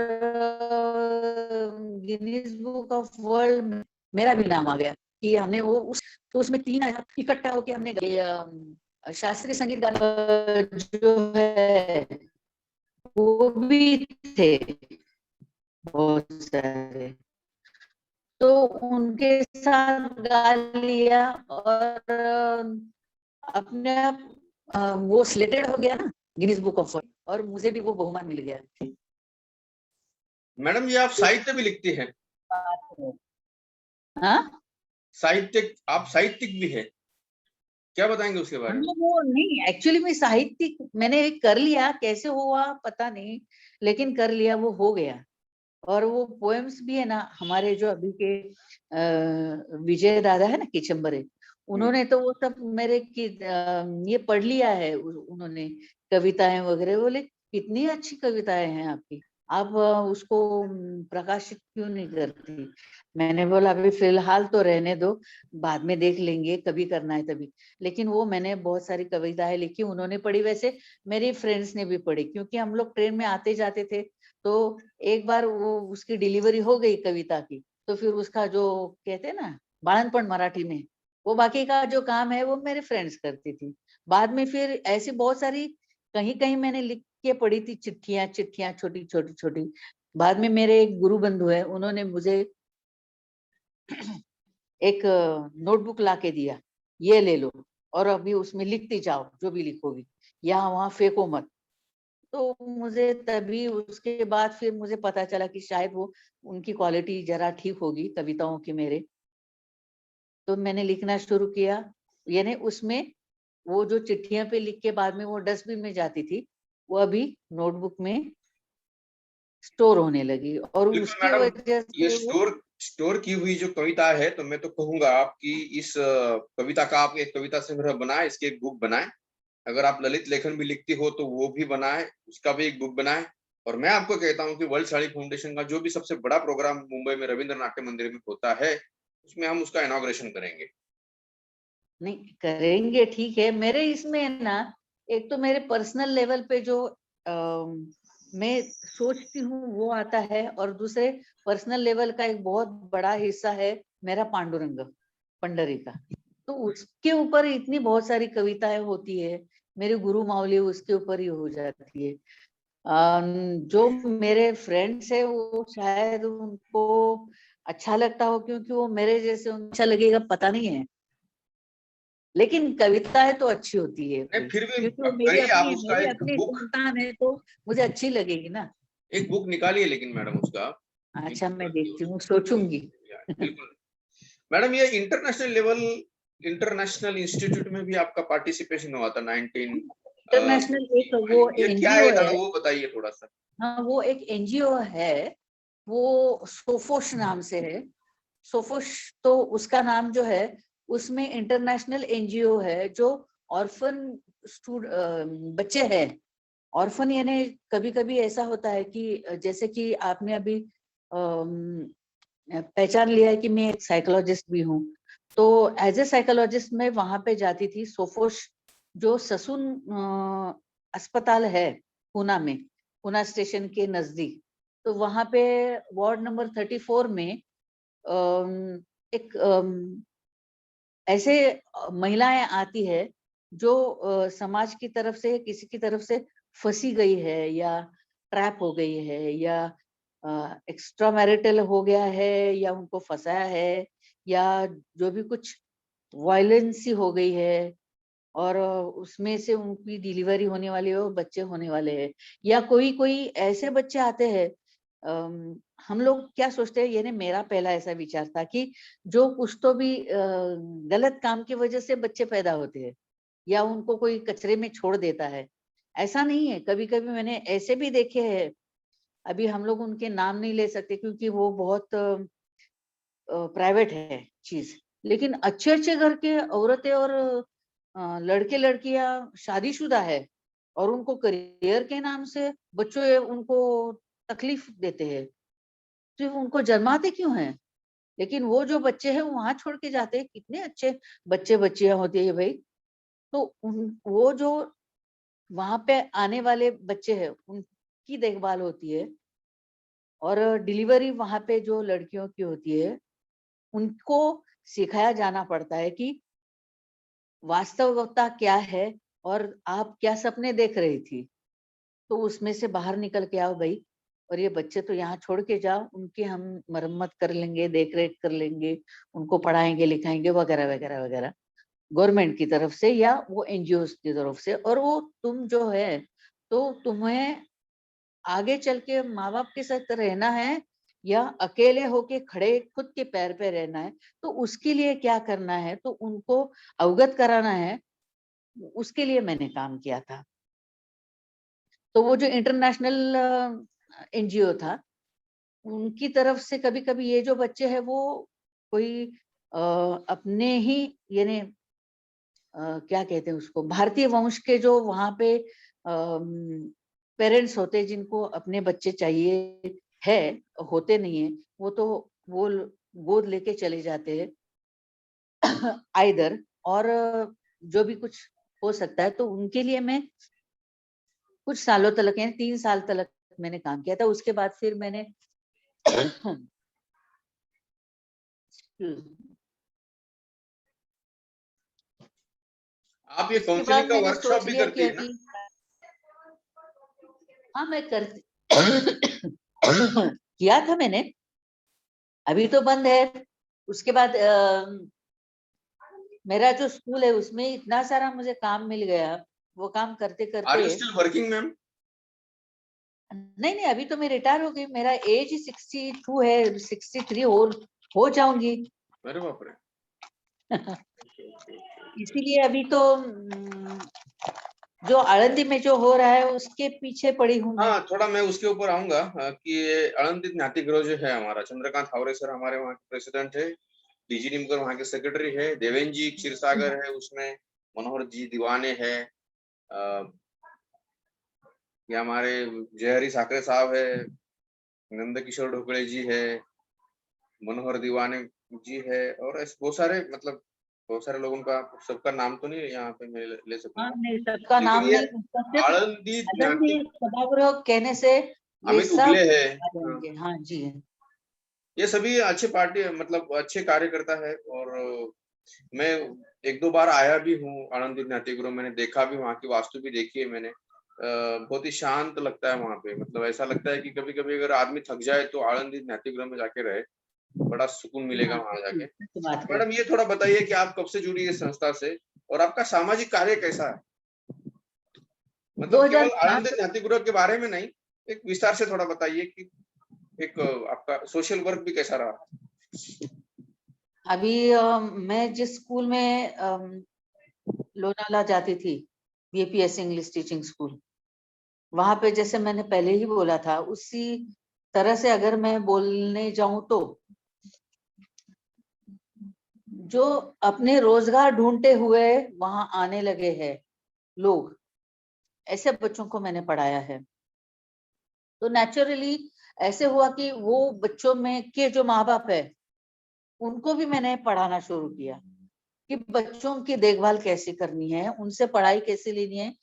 गिनीज बुक ऑफ वर्ल्ड में मेरा भी नाम आ गया कि हमने वो तो उसमें 3 इकट्ठा होके हमने शास्त्रीय संगीत गाने जो है वो भी थे बहुत सारे। तो उनके साथ गा लिया और अपने आप वो सिलेक्टेड हो गया ना गिनीज बुक ऑफ वर्ल्ड, और मुझे भी वो बहुमान मिल गया। मैडम जी, आप साहित्य भी लिखती हैं? हाँ आप साहित्यिक भी है, क्या बताएंगे उसके बारे में? वो नहीं, एक्चुअली में साहित्यिक मैंने कर लिया, कैसे हुआ पता नहीं, लेकिन कर लिया, वो हो गया। और वो पोएम्स भी है ना, हमारे जो अभी के विजय दादा है ना किचम्बरे, उन्होंने तो वो सब मेरे की ये पढ़ लिया है उन्होंने, कविताएं वगैरह। बोले कितनी अच्छी कविताएं हैं आपकी, आप उसको प्रकाशित क्यों नहीं करती। मैंने बोला अभी फिलहाल तो रहने दो, बाद में देख लेंगे, कभी करना है तभी। लेकिन वो मैंने बहुत सारी कविताएं लिखी, उन्होंने पढ़ी, वैसे मेरी फ्रेंड्स ने भी पढ़ी, क्योंकि हम लोग ट्रेन में आते जाते थे। तो एक बार वो उसकी डिलीवरी हो गई कविता की, तो फिर उसका जो कहते हैं ना बाळनपण मराठी में, वो बाकी का जो काम है वो मेरे फ्रेंड्स करती थी। बाद में फिर ऐसी बहुत सारी कहीं कहीं मैंने लिख के पढ़ी थी, चिट्ठियां चिट्ठियां छोटी छोटी छोटी। बाद में मेरे एक गुरु बंधु है, उन्होंने मुझे एक नोटबुक ला के दिया, ये ले लो और अभी उसमें लिखती जाओ, जो भी लिखोगी यहाँ वहां फेंको मत। तो मुझे तभी उसके बाद फिर मुझे पता चला कि शायद वो उनकी क्वालिटी जरा ठीक होगी कविताओं की मेरे। तो मैंने लिखना शुरू किया, यानी उसमें वो जो चिट्ठियां पे लिख के बाद में वो डस्टबिन में जाती थी, वो अभी नोटबुक में स्टोर होने लगी और बिल्कुल उसकी मैडम, वजह ये से वो स्टोर स्टोर की हुई जो कविता है, तो मैं तो कहूंगा आपकी इस कविता का आप एक कविता संग्रह बनाए, इसकी एक बुक बनाए। अगर आप ललित लेखन भी लिखती हो तो वो भी बनाए, उसका भी एक बुक बनाए। और मैं आपको कहता हूँ कि वर्ल्ड साड़ी फाउंडेशन का जो भी सबसे बड़ा प्रोग्राम मुंबई में रविंद्र नाट्य मंदिर में होता है, उसमें हम उसका इनॉग्रेशन करेंगे। नहीं करेंगे, ठीक है। मेरे इसमें ना एक तो मेरे पर्सनल लेवल पे जो मैं सोचती हूँ वो आता है, और दूसरे पर्सनल लेवल का एक बहुत बड़ा हिस्सा है मेरा पांडुरंग पंडरी का। तो उसके ऊपर इतनी बहुत सारी कविताएं होती है, मेरे गुरु मावली उसके ऊपर ही हो जाती है। जो मेरे फ्रेंड्स है वो शायद उनको अच्छा लगता हो, क्योंकि वो मेरे जैसे उनको अच्छा लगेगा पता नहीं है, लेकिन कविता है तो अच्छी होती है नहीं कोई, फिर भी क्योंकि वो अब करिए आप उसका मेरी एक अपनी बुक, संतान है तो मुझे अच्छी लगेगी ना। एक बुक निकालिए लेकिन मैडम उसका एक अच्छा बुक मैं रखिए देखती हूँ, उसको। सोचूंगी। बिल्कुल मैडम, ये इंटरनेशनल लेवल, इंटरनेशनल इंस्टीट्यूट में भी आपका पार्टिसिपेशन हुआ था 19, इंटरनेशनल एक वो ये क्या एनजीओ है है। दादा, वो बताइए थोड़ा सा। हाँ वो एक एनजीओ है, वो सोफोश नाम से है। सोफोश, तो उसका नाम जो है उसमें इंटरनेशनल एनजीओ है जो ऑर्फन बच्चे हैं। ऑर्फन यानी कभी कभी ऐसा होता है कि जैसे कि आपने अभी पहचान लिया है कि मैं एक साइकोलॉजिस्ट भी हूँ, तो एज ए साइकोलॉजिस्ट मैं वहां पे जाती थी। सोफोश जो ससुन अस्पताल है पूना में, पूना स्टेशन के नजदीक, तो वहां पे वार्ड नंबर 34 में एक ऐसे महिलाएं आती है जो समाज की तरफ से किसी की तरफ से फंसी गई है, या ट्रैप हो गई है, या एक्स्ट्रा मैरिटल हो गया है, या उनको फंसाया है, या जो भी कुछ वायलेंस ही हो गई है, और उसमें से उनकी डिलीवरी होने वाली है, वो बच्चे होने वाले हैं, या कोई कोई ऐसे बच्चे आते हैं। हम लोग क्या सोचते हैं, यानी मेरा पहला ऐसा विचार था कि जो कुछ तो भी गलत काम की वजह से बच्चे पैदा होते हैं, या उनको कोई कचरे में छोड़ देता है। ऐसा नहीं है, कभी कभी मैंने ऐसे भी देखे हैं। अभी हम लोग उनके नाम नहीं ले सकते क्योंकि वो बहुत प्राइवेट है चीज, लेकिन अच्छे अच्छे घर के औरतें और लड़के लड़कियां शादीशुदा है, और उनको करियर के नाम से बच्चों उनको तकलीफ देते हैं। सिर्फ उनको जन्माते क्यों हैं? लेकिन वो जो बच्चे हैं वहां छोड़ के जाते हैं, कितने अच्छे बच्चे बच्चियां होती है भाई। तो वो जो वहां पे आने वाले बच्चे हैं उनकी देखभाल होती है, और डिलीवरी वहां पे जो लड़कियों की होती है उनको सिखाया जाना पड़ता है कि वास्तविकता क्या है, और आप क्या सपने देख रही थी, तो उसमें से बाहर निकल के आओ भाई। और ये बच्चे तो यहाँ छोड़ के जाओ, उनकी हम मरम्मत कर लेंगे, देख रेख कर लेंगे, उनको पढ़ाएंगे लिखाएंगे वगैरह वगैरह वगैरह, गवर्नमेंट की तरफ से या वो एनजीओ की तरफ से। और वो तुम जो है, तो तुम्हें आगे चल के माँ बाप के साथ रहना है, या अकेले होके खड़े खुद के पैर पे रहना है, तो उसके लिए क्या करना है, तो उनको अवगत कराना है। उसके लिए मैंने काम किया था। तो वो जो इंटरनेशनल एनजीओ था, उनकी तरफ से कभी कभी ये जो बच्चे हैं वो कोई अपने ही, यानी क्या कहते हैं उसको, भारतीय वंश के जो वहां पे पेरेंट्स होते हैं जिनको अपने बच्चे चाहिए है, होते नहीं है, वो तो वो गोद लेके चले जाते हैं आइदर, और जो भी कुछ हो सकता है। तो उनके लिए मैं कुछ सालों तक, यानी 3 साल तक मैंने काम किया था। उसके बाद फिर मैंने आप ये उसके काउंसलिंग बाद का मैंने वर्कशॉप सोच भी लिया कि करती है ना? अभी, हाँ मैं करती किया था मैंने, अभी तो बंद है। उसके बाद मेरा जो स्कूल है उसमें इतना सारा मुझे काम मिल गया, वो काम करते आर करते यू स्टिल वर्किंग मैम? नहीं नहीं, अभी तो मैं रिटायर हो गई, मेरा एज 62 है, 63 हो जाऊंगी। अरे बाप रे। Okay, okay, okay. इसीलिए अभी तो जो आळंदी में जो हो रहा है उसके पीछे पड़ी हूँ मैं। हाँ, थोड़ा मैं उसके ऊपर आऊंगा कि ये आनंदित ज्ञातिगृह जो है हमारा, चंद्रकांत हावरे सर हमारे वहाँ के प्रेसिडेंट है, डीजी निमकर वहाँ के सेक्रेटरी है, देवेंद्र जी क्षीरसागर है उसमें, मनोहर जी दीवाने है, ये हमारे जयहरी साकरे साहब है, नंद किशोर ढोकड़े जी है, मनोहर दीवाने जी है, और ऐसे बहुत सारे, मतलब बहुत सारे लोगों का, सबका नाम तो नहीं यहाँ पे मैं ले हाँ सकूंगा, नहीं, सबका लेकिन नाम ये नहीं, उसका सिर्फ आनंदी आनंदी ज्ञाति सभागृह कहने से ये अमित उगले सब है। आ हाँ, जाएंगे। हाँ जी। ये सभी अच्छे पार्टी, मतलब अच्छे कार्यकर्ता है, और मैं एक दो बार आया भी हूँ आनंद ज्ञातिगृह, मैंने देखा भी, वहाँ की वास्तु भी देखी है मैंने। बहुत ही शांत लगता है वहाँ पे, मतलब ऐसा लगता है कि कभी कभी अगर आदमी थक जाए तो आनंद ज्ञातिगृह में जाके रहे, बड़ा सुकून मिलेगा हाँ वहां जाके। सच बात है। मैडम, ये थोड़ा बताइए कि आप कब से जुड़ी है संस्था से, और आपका सामाजिक कार्य कैसा है, मतलब केवल 2007। आनंद ज्ञातिगृह के बारे में नहीं, एक विस्तार से थोड़ा बताइए कि एक आपका सोशल वर्क भी कैसा रहा। अभी मैं जिस स्कूल में लोनाला जाती थी, बीएपीएस इंग्लिश टीचिंग स्कूल, वहां पे जैसे मैंने पहले ही बोला था, उसी तरह से अगर मैं बोलने जाऊं तो जो अपने रोजगार ढूंढते हुए वहां आने लगे हैं लोग, ऐसे बच्चों को मैंने पढ़ाया है। तो नेचुरली ऐसे हुआ कि वो बच्चों में के जो माँ बाप है उनको भी मैंने पढ़ाना शुरू किया कि बच्चों की देखभाल कैसे करनी है, उनसे पढ़ाई कैसे लेनी है,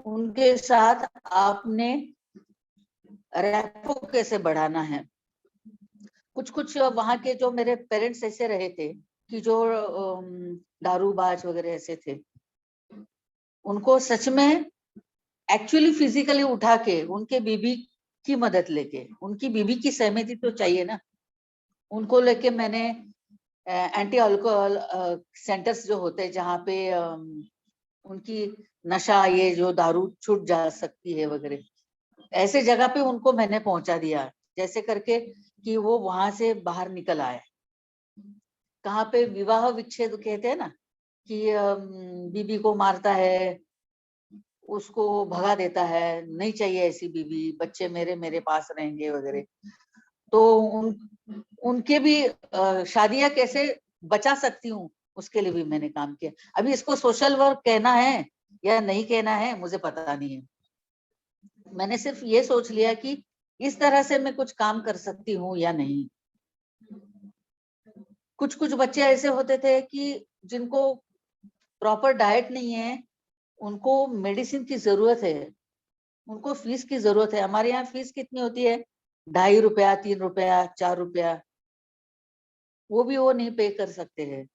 उनके साथ आपने रैपो कैसे बढ़ाना है। कुछ कुछ वहां के जो मेरे पेरेंट्स ऐसे रहे थे कि जो दारूबाज वगैरह ऐसे थे, उनको सच में एक्चुअली फिजिकली उठा के उनके बीबी की मदद लेके, उनकी बीबी की सहमति तो चाहिए ना, उनको लेके मैंने एंटी अल्कोहल सेंटर्स जो होते हैं जहाँ पे उनकी नशा, ये जो दारू छूट जा सकती है वगैरह, ऐसे जगह पे उनको मैंने पहुंचा दिया, जैसे करके कि वो वहां से बाहर निकल आए। कहाँ पे विवाह विच्छेद कहते हैं ना, कि बीबी को मारता है, उसको भगा देता है, नहीं चाहिए ऐसी बीवी, बच्चे मेरे मेरे पास रहेंगे वगैरह। तो उनके भी शादियां कैसे बचा सकती हूँ, उसके लिए भी मैंने काम किया। अभी इसको सोशल वर्क कहना है या नहीं कहना है मुझे पता नहीं है। मैंने सिर्फ ये सोच लिया कि इस तरह से मैं कुछ काम कर सकती हूँ या नहीं। कुछ कुछ बच्चे ऐसे होते थे कि जिनको प्रॉपर डाइट नहीं है, उनको मेडिसिन की जरूरत है, उनको फीस की जरूरत है। हमारे यहाँ फीस कितनी होती है, 2.5 रुपया, 3 रुपया, 4 रुपया, वो भी वो नहीं पे कर सकते हैं।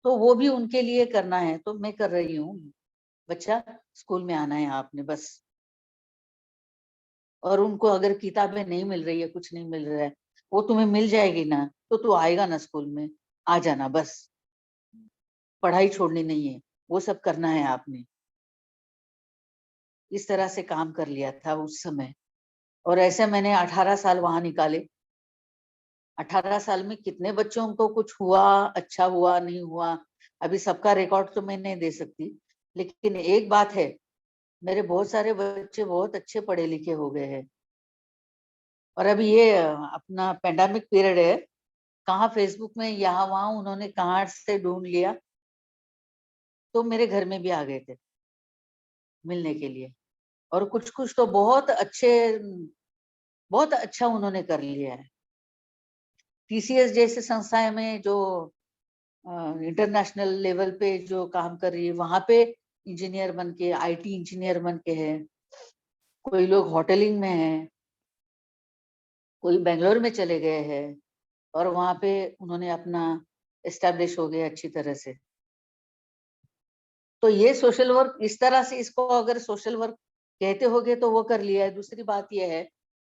तो वो भी उनके लिए करना है, तो मैं कर रही हूँ। बच्चा स्कूल में आना है आपने बस, और उनको अगर किताबें नहीं मिल रही है, कुछ नहीं मिल रहा है, वो तुम्हें मिल जाएगी ना, तो तू आएगा ना स्कूल में, आ जाना बस, पढ़ाई छोड़नी नहीं है, वो सब करना है आपने। इस तरह से काम कर लिया था उस समय, और ऐसे मैंने 18 साल वहां निकाले। 18 साल में कितने बच्चों को कुछ हुआ, अच्छा हुआ, नहीं हुआ, अभी सबका रिकॉर्ड तो मैं नहीं दे सकती। लेकिन एक बात है, मेरे बहुत सारे बच्चे बहुत अच्छे पढ़े लिखे हो गए हैं। और अभी ये अपना पेंडेमिक पीरियड है, कहाँ फेसबुक में यहाँ वहां उन्होंने कहाँ से ढूंढ लिया, तो मेरे घर में भी आ गए थे मिलने के लिए। और कुछ कुछ तो बहुत अच्छे, बहुत अच्छा उन्होंने कर लिया है। टीसीएस जैसे संस्थाएं में जो इंटरनेशनल लेवल पे जो काम कर रही है, वहां पे इंजीनियर बन के, आईटी इंजीनियर बन के है। कोई लोग होटलिंग में है, कोई बेंगलोर में चले गए हैं, और वहां पे उन्होंने अपना एस्टेब्लिश हो गए अच्छी तरह से। तो ये सोशल वर्क इस तरह से, इसको अगर सोशल वर्क कहते होगे तो वो कर लिया है। दूसरी बात ये है,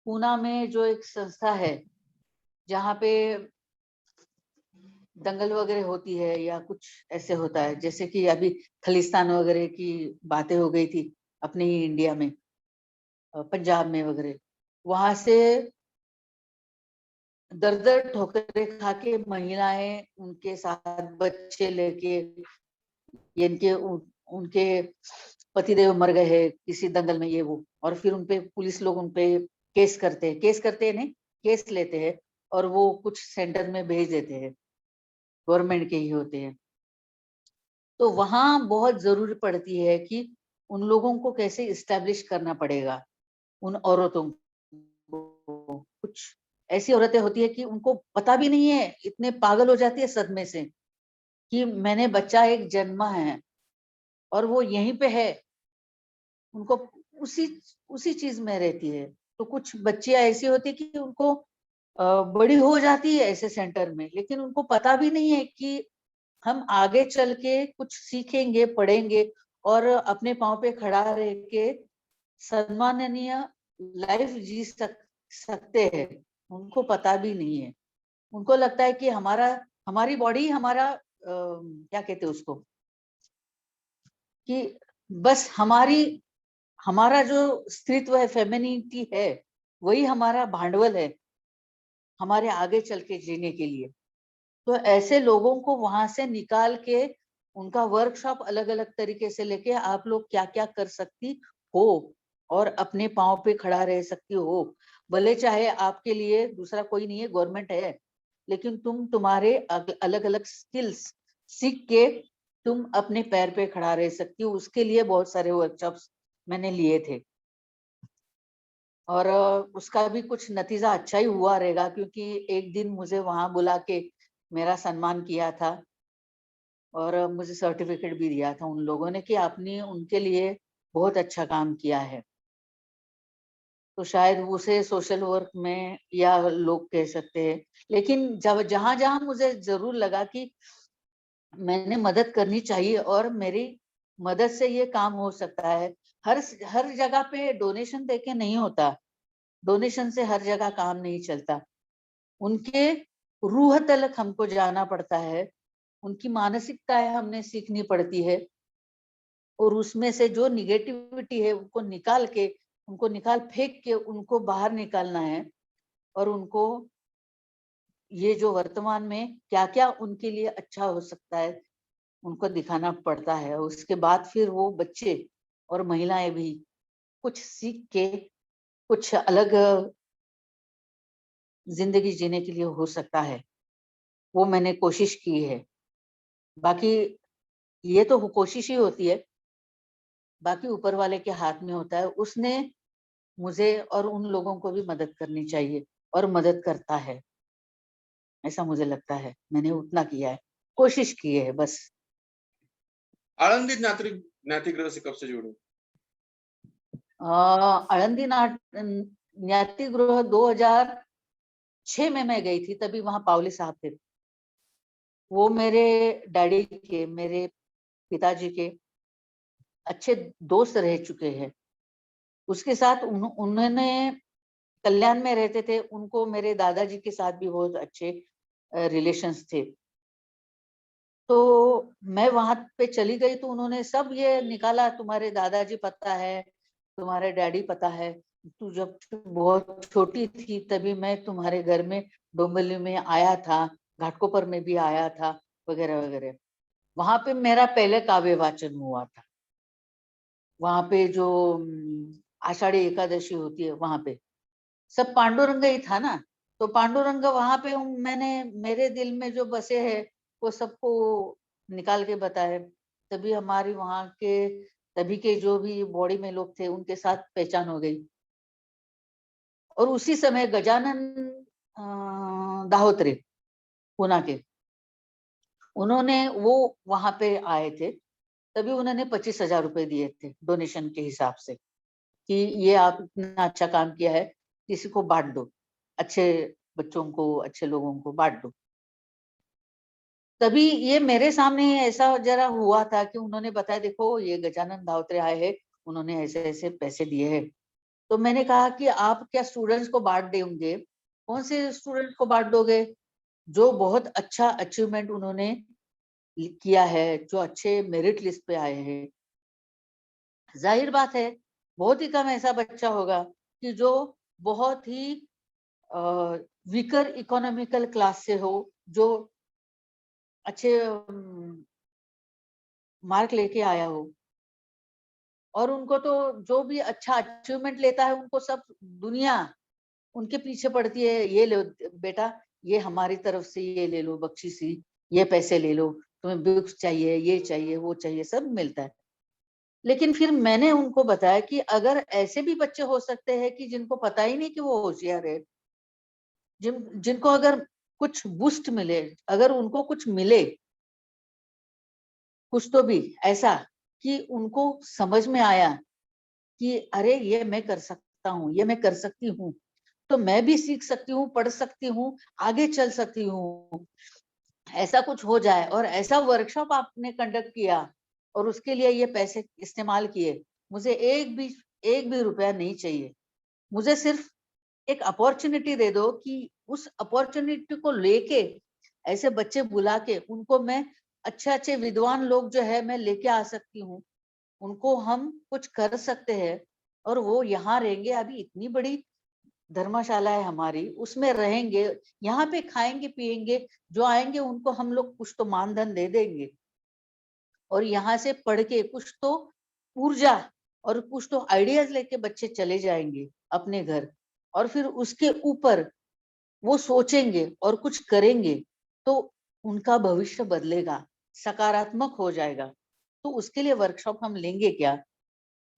पूना में जो एक संस्था है जहाँ पे दंगल वगैरह होती है या कुछ ऐसे होता है, जैसे कि अभी खालिस्तान वगैरह की बातें हो गई थी अपने ही इंडिया में, पंजाब में वगैरह, वहां से दर दर ठोकरें खा के महिलाएं उनके साथ बच्चे लेके, इनके उनके पतिदेव मर गए हैं किसी दंगल में, ये वो, और फिर उनपे पुलिस लोग उनपे केस करते हैं नहीं, केस लेते हैं और वो कुछ सेंटर में भेज देते हैं, गवर्नमेंट के ही होते हैं। तो वहां बहुत जरूरी पड़ती है कि उन लोगों को कैसे इस्टेब्लिश करना पड़ेगा, उन औरतों को। कुछ ऐसी औरतें होती है कि उनको पता भी नहीं है, इतने पागल हो जाती है सदमे से कि मैंने बच्चा एक जन्मा है और वो यहीं पे है, उनको उसी उसी चीज में रहती है। तो कुछ बच्चियां ऐसी होती है कि उनको बड़ी हो जाती है ऐसे सेंटर में, लेकिन उनको पता भी नहीं है कि हम आगे चल के कुछ सीखेंगे, पढ़ेंगे और अपने पाँव पे खड़ा रह के सम्माननीय लाइफ जी सकते हैं। उनको पता भी नहीं है, उनको लगता है कि हमारी बॉडी हमारा क्या कहते हैं उसको, कि बस हमारा जो स्त्रीत्व है, फेमिनिटी है, वही हमारा भांडवल है हमारे आगे चल के जीने के लिए। तो ऐसे लोगों को वहां से निकाल के उनका वर्कशॉप अलग अलग तरीके से लेके आप लोग क्या क्या कर सकती हो और अपने पाँव पे खड़ा रह सकती हो। भले चाहे आपके लिए दूसरा कोई नहीं है, गवर्नमेंट है, लेकिन तुम तुम्हारे अलग अलग स्किल्स सीख के तुम अपने पैर पे खड़ा रह सकती हो। उसके लिए बहुत सारे वर्कशॉप्स मैंने लिए थे और उसका भी कुछ नतीजा अच्छा ही हुआ रहेगा, क्योंकि एक दिन मुझे वहां बुला के मेरा सम्मान किया था और मुझे सर्टिफिकेट भी दिया था उन लोगों ने कि आपने उनके लिए बहुत अच्छा काम किया है। तो शायद उसे सोशल वर्क में या लोग कह सकते हैं, लेकिन जब जहां जहां मुझे जरूर लगा कि मैंने मदद करनी चाहिए और मेरी मदद से ये काम हो सकता है। हर हर जगह पे डोनेशन देके नहीं होता, डोनेशन से हर जगह काम नहीं चलता। उनके रूह तलक हमको जाना पड़ता है, उनकी मानसिकताएं हमने सीखनी पड़ती है और उसमें से जो निगेटिविटी है उनको निकाल फेंक के उनको बाहर निकालना है और उनको ये जो वर्तमान में क्या क्या उनके लिए अच्छा हो सकता है उनको दिखाना पड़ता है। उसके बाद फिर वो बच्चे और महिलाएं भी कुछ सीख के कुछ अलग जिंदगी जीने के लिए हो सकता है, वो मैंने कोशिश की है। बाकी ये तो कोशिश ही होती है, बाकी ऊपर वाले के हाथ में होता है। उसने मुझे और उन लोगों को भी मदद करनी चाहिए और मदद करता है, ऐसा मुझे लगता है। मैंने उतना किया है, कोशिश की है बस। आळंदी ज्ञातिगृह से कब से जुड़े? आळंदी ज्ञाति गृह 2006 में मैं गई थी, तभी वहां पावली साहब थे। वो मेरे डैडी के, मेरे पिताजी के अच्छे दोस्त रह चुके हैं। उसके साथ उन्होंने कल्याण में रहते थे, उनको मेरे दादाजी के साथ भी बहुत अच्छे रिलेशंस थे। तो मैं वहां पे चली गई तो उन्होंने सब ये निकाला, तुम्हारे दादाजी पता है, तुम्हारे डैडी पता है, तू जब बहुत छोटी थी तभी मैं तुम्हारे घर में डोंबिवली में आया था, घाटकोपर में भी आया था, वगैरह वगैरह। वहां पे मेरा पहले काव्य वाचन हुआ था। वहां पे जो आषाढ़ी एकादशी होती है वहां पे सब पांडुरंग ही था ना, तो पांडुरंग वहां पे मैंने मेरे दिल में जो बसे है वो सबको निकाल के बताए। तभी हमारी वहां के तभी के जो भी बॉडी में लोग थे उनके साथ पहचान हो गई। और उसी समय गजानन दाहोत्रे पूना के, उन्होंने वो वहां पे आए थे, तभी उन्होंने 25,000 रुपए दिए थे डोनेशन के हिसाब से कि ये आप इतना अच्छा काम किया है, किसी को बांट दो, अच्छे बच्चों को, अच्छे लोगों को बांट दो। तभी ये मेरे सामने ऐसा जरा हुआ था कि उन्होंने बताया, देखो ये गजानन दाहोत्रे आए हैं, उन्होंने ऐसे ऐसे पैसे दिए हैं। तो मैंने कहा कि आप क्या स्टूडेंट्स को बांट देंगे? कौन से स्टूडेंट्स को बांट दोगे? जो बहुत अच्छा अचीवमेंट उन्होंने किया है, जो अच्छे मेरिट लिस्ट पे आए हैं। जाहिर बात है बहुत ही कम ऐसा बच्चा होगा कि जो बहुत ही वीकर इकोनॉमिकल क्लास से हो, जो अच्छे मार्क लेके आया हो। और उनको तो जो भी अच्छा अचीवमेंट लेता है, उनको सब दुनिया उनके पीछे पड़ती है, ये लो बेटा, ये हमारी तरफ से ये ले लो बख्शीशी, ये पैसे ले लो, तुम्हें बुक्स चाहिए, ये चाहिए, वो चाहिए, सब मिलता है। लेकिन फिर मैंने उनको बताया कि अगर ऐसे भी बच्चे हो सकते हैं कि जिनको पता ही नहीं कि वो होशियार है, जिनको अगर कुछ बूस्ट मिले, अगर उनको कुछ मिले, कुछ तो भी ऐसा कि उनको समझ में आया कि अरे ये मैं कर सकता हूँ, ये मैं कर सकती हूँ, तो मैं भी सीख सकती हूँ, पढ़ सकती हूँ, आगे चल सकती हूँ, ऐसा कुछ हो जाए। और ऐसा वर्कशॉप आपने कंडक्ट किया और उसके लिए ये पैसे इस्तेमाल किए, मुझे एक भी रुपया नहीं चाहिए। मुझे सिर्फ एक अपॉर्चुनिटी दे दो कि उस अपॉर्चुनिटी को लेके ऐसे बच्चे बुला के उनको मैं अच्छे अच्छे विद्वान लोग जो है मैं लेके आ सकती हूँ, उनको हम कुछ कर सकते हैं। और वो यहाँ रहेंगे, अभी इतनी बड़ी धर्मशाला है हमारी, उसमें रहेंगे, यहाँ पे खाएंगे पिएंगे, जो आएंगे उनको हम लोग कुछ तो मानधन दे देंगे, और यहाँ से पढ़ के कुछ तो ऊर्जा और कुछ तो आइडियाज लेके बच्चे चले जाएंगे अपने घर। और फिर उसके ऊपर वो सोचेंगे और कुछ करेंगे, तो उनका भविष्य बदलेगा, सकारात्मक हो जाएगा। तो उसके लिए वर्कशॉप हम लेंगे क्या?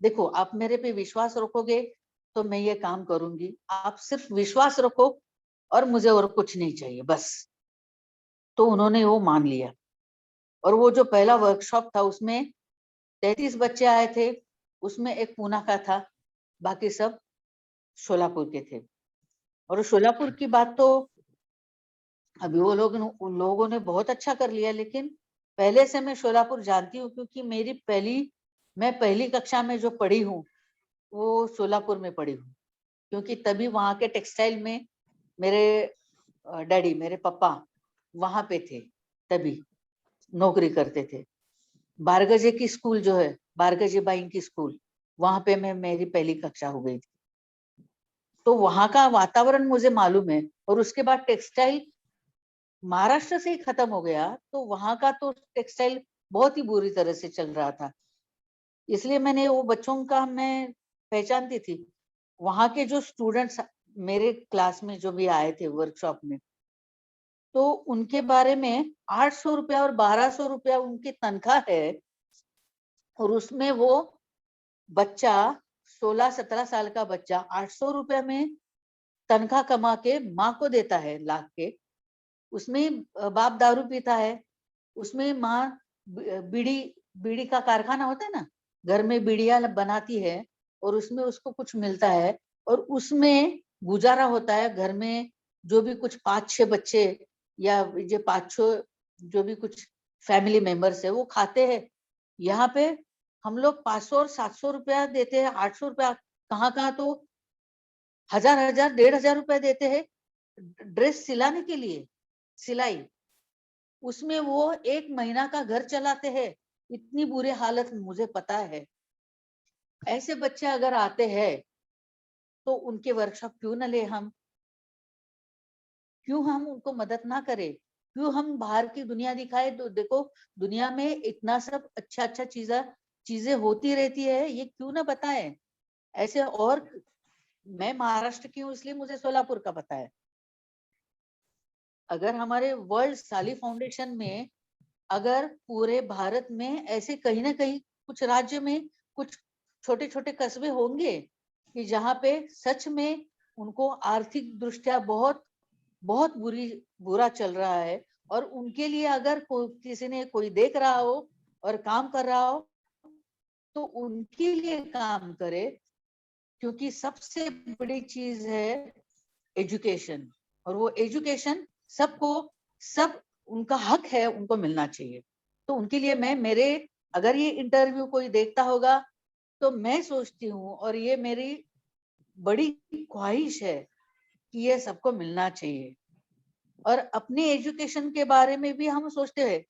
देखो, आप मेरे पे विश्वास रखोगे तो मैं ये काम करूंगी, आप सिर्फ विश्वास रखो और मुझे और कुछ नहीं चाहिए बस। तो उन्होंने वो मान लिया। और वो जो पहला वर्कशॉप था उसमें 33 बच्चे आए थे, उसमें एक पूना का था, बाकी सब शोलापुर के थे। और शोलापुर की बात तो अभी वो लोग उन लोगों ने बहुत अच्छा कर लिया, लेकिन पहले से मैं शोलापुर जानती हूँ, क्योंकि मैं पहली कक्षा में जो पढ़ी हूँ वो शोलापुर में पढ़ी हूँ। क्योंकि तभी वहां के टेक्सटाइल में मेरे डैडी, मेरे पापा वहां पे थे, तभी नौकरी करते थे। बारगजे की स्कूल जो है, बारगजे बाई की स्कूल, वहां पे मेरी पहली कक्षा हो गई थी। तो वहां का वातावरण मुझे मालूम है। और उसके बाद टेक्सटाइल महाराष्ट्र से ही खत्म हो गया, तो वहां का तो टेक्सटाइल बहुत ही बुरी तरह से चल रहा था। इसलिए मैंने वो बच्चों का मैं पहचानती थी। वहां के जो स्टूडेंट्स मेरे क्लास में जो भी आए थे वर्कशॉप में, तो उनके बारे में 800 रुपया और 1200 रुपया उनकी तनख्वाह है। और उसमें वो बच्चा, 16-17 साल का बच्चा 800 रुपया में तनख्वाह कमा के माँ को देता है लाख के। उसमें बाप दारू पीता है, उसमें माँ बीड़ी बीड़ी का कारखाना होता है ना, घर में बीड़िया बनाती है, और उसमें उसको कुछ मिलता है, और उसमें गुजारा होता है। घर में जो भी कुछ 5-6 बच्चे या जो 5-6 जो भी कुछ फैमिली मेंबर्स है वो खाते हैं। यहाँ पे हम लोग 500 और 700 रुपया देते हैं, 800 रुपया, कहाँ कहाँ तो 1000 1500 रुपया देते हैं ड्रेस सिलाने के लिए, सिलाई। उसमें वो एक महीना का घर चलाते हैं। इतनी बुरी हालत मुझे पता है। ऐसे बच्चे अगर आते हैं तो उनके वर्कशॉप क्यों न ले हम? क्यों हम उनको मदद ना करें? क्यों हम बाहर की दुनिया दिखाए? तो देखो, दुनिया में इतना सब अच्छा अच्छा चीजें होती रहती है, ये क्यों ना बताएं ऐसे। और मैं महाराष्ट्र की हूँ, इसलिए मुझे सोलापुर का पता है। अगर हमारे वर्ल्ड साली फाउंडेशन में, अगर पूरे भारत में ऐसे कहीं ना कहीं कुछ राज्य में कुछ छोटे छोटे कस्बे होंगे कि जहाँ पे सच में उनको आर्थिक दृष्टया बहुत बहुत बुरा चल रहा है, और उनके लिए अगर किसी ने कोई देख रहा हो और काम कर रहा हो, तो उनके लिए काम करे। क्योंकि सबसे बड़ी चीज है एजुकेशन, और वो एजुकेशन सबको, सब उनका हक है, उनको मिलना चाहिए। तो उनके लिए मैं मेरे, अगर ये इंटरव्यू कोई देखता होगा, तो मैं सोचती हूँ, और ये मेरी बड़ी ख्वाहिश है कि ये सबको मिलना चाहिए। और अपने एजुकेशन के बारे में भी हम सोचते हैं।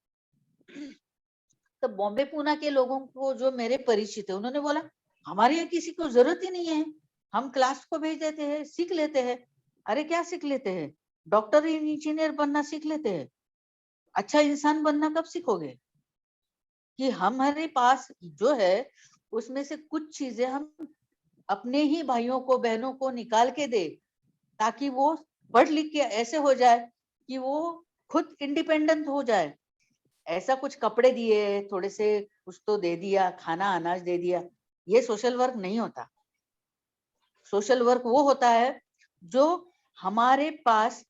तो बॉम्बे पूना के लोगों को जो मेरे परिचित है, उन्होंने बोला हमारे यहाँ किसी को जरूरत ही नहीं है, हम क्लास को भेज देते हैं, सीख लेते हैं। अरे क्या सीख लेते हैं? डॉक्टर इंजीनियर बनना सीख लेते हैं। अच्छा इंसान बनना कब सीखोगे? कि हमारे पास जो है उसमें से कुछ चीजें हम अपने ही भाइयों को बहनों को निकाल के दे, ताकि वो पढ़ लिख के ऐसे हो जाए कि वो खुद इंडिपेंडेंट हो जाए। ऐसा कुछ कपड़े दिए, थोड़े से कुछ तो दे दिया, खाना अनाज दे दिया, ये सोशल वर्क नहीं होता। सोशल वर्क वो होता है जो हमारे पास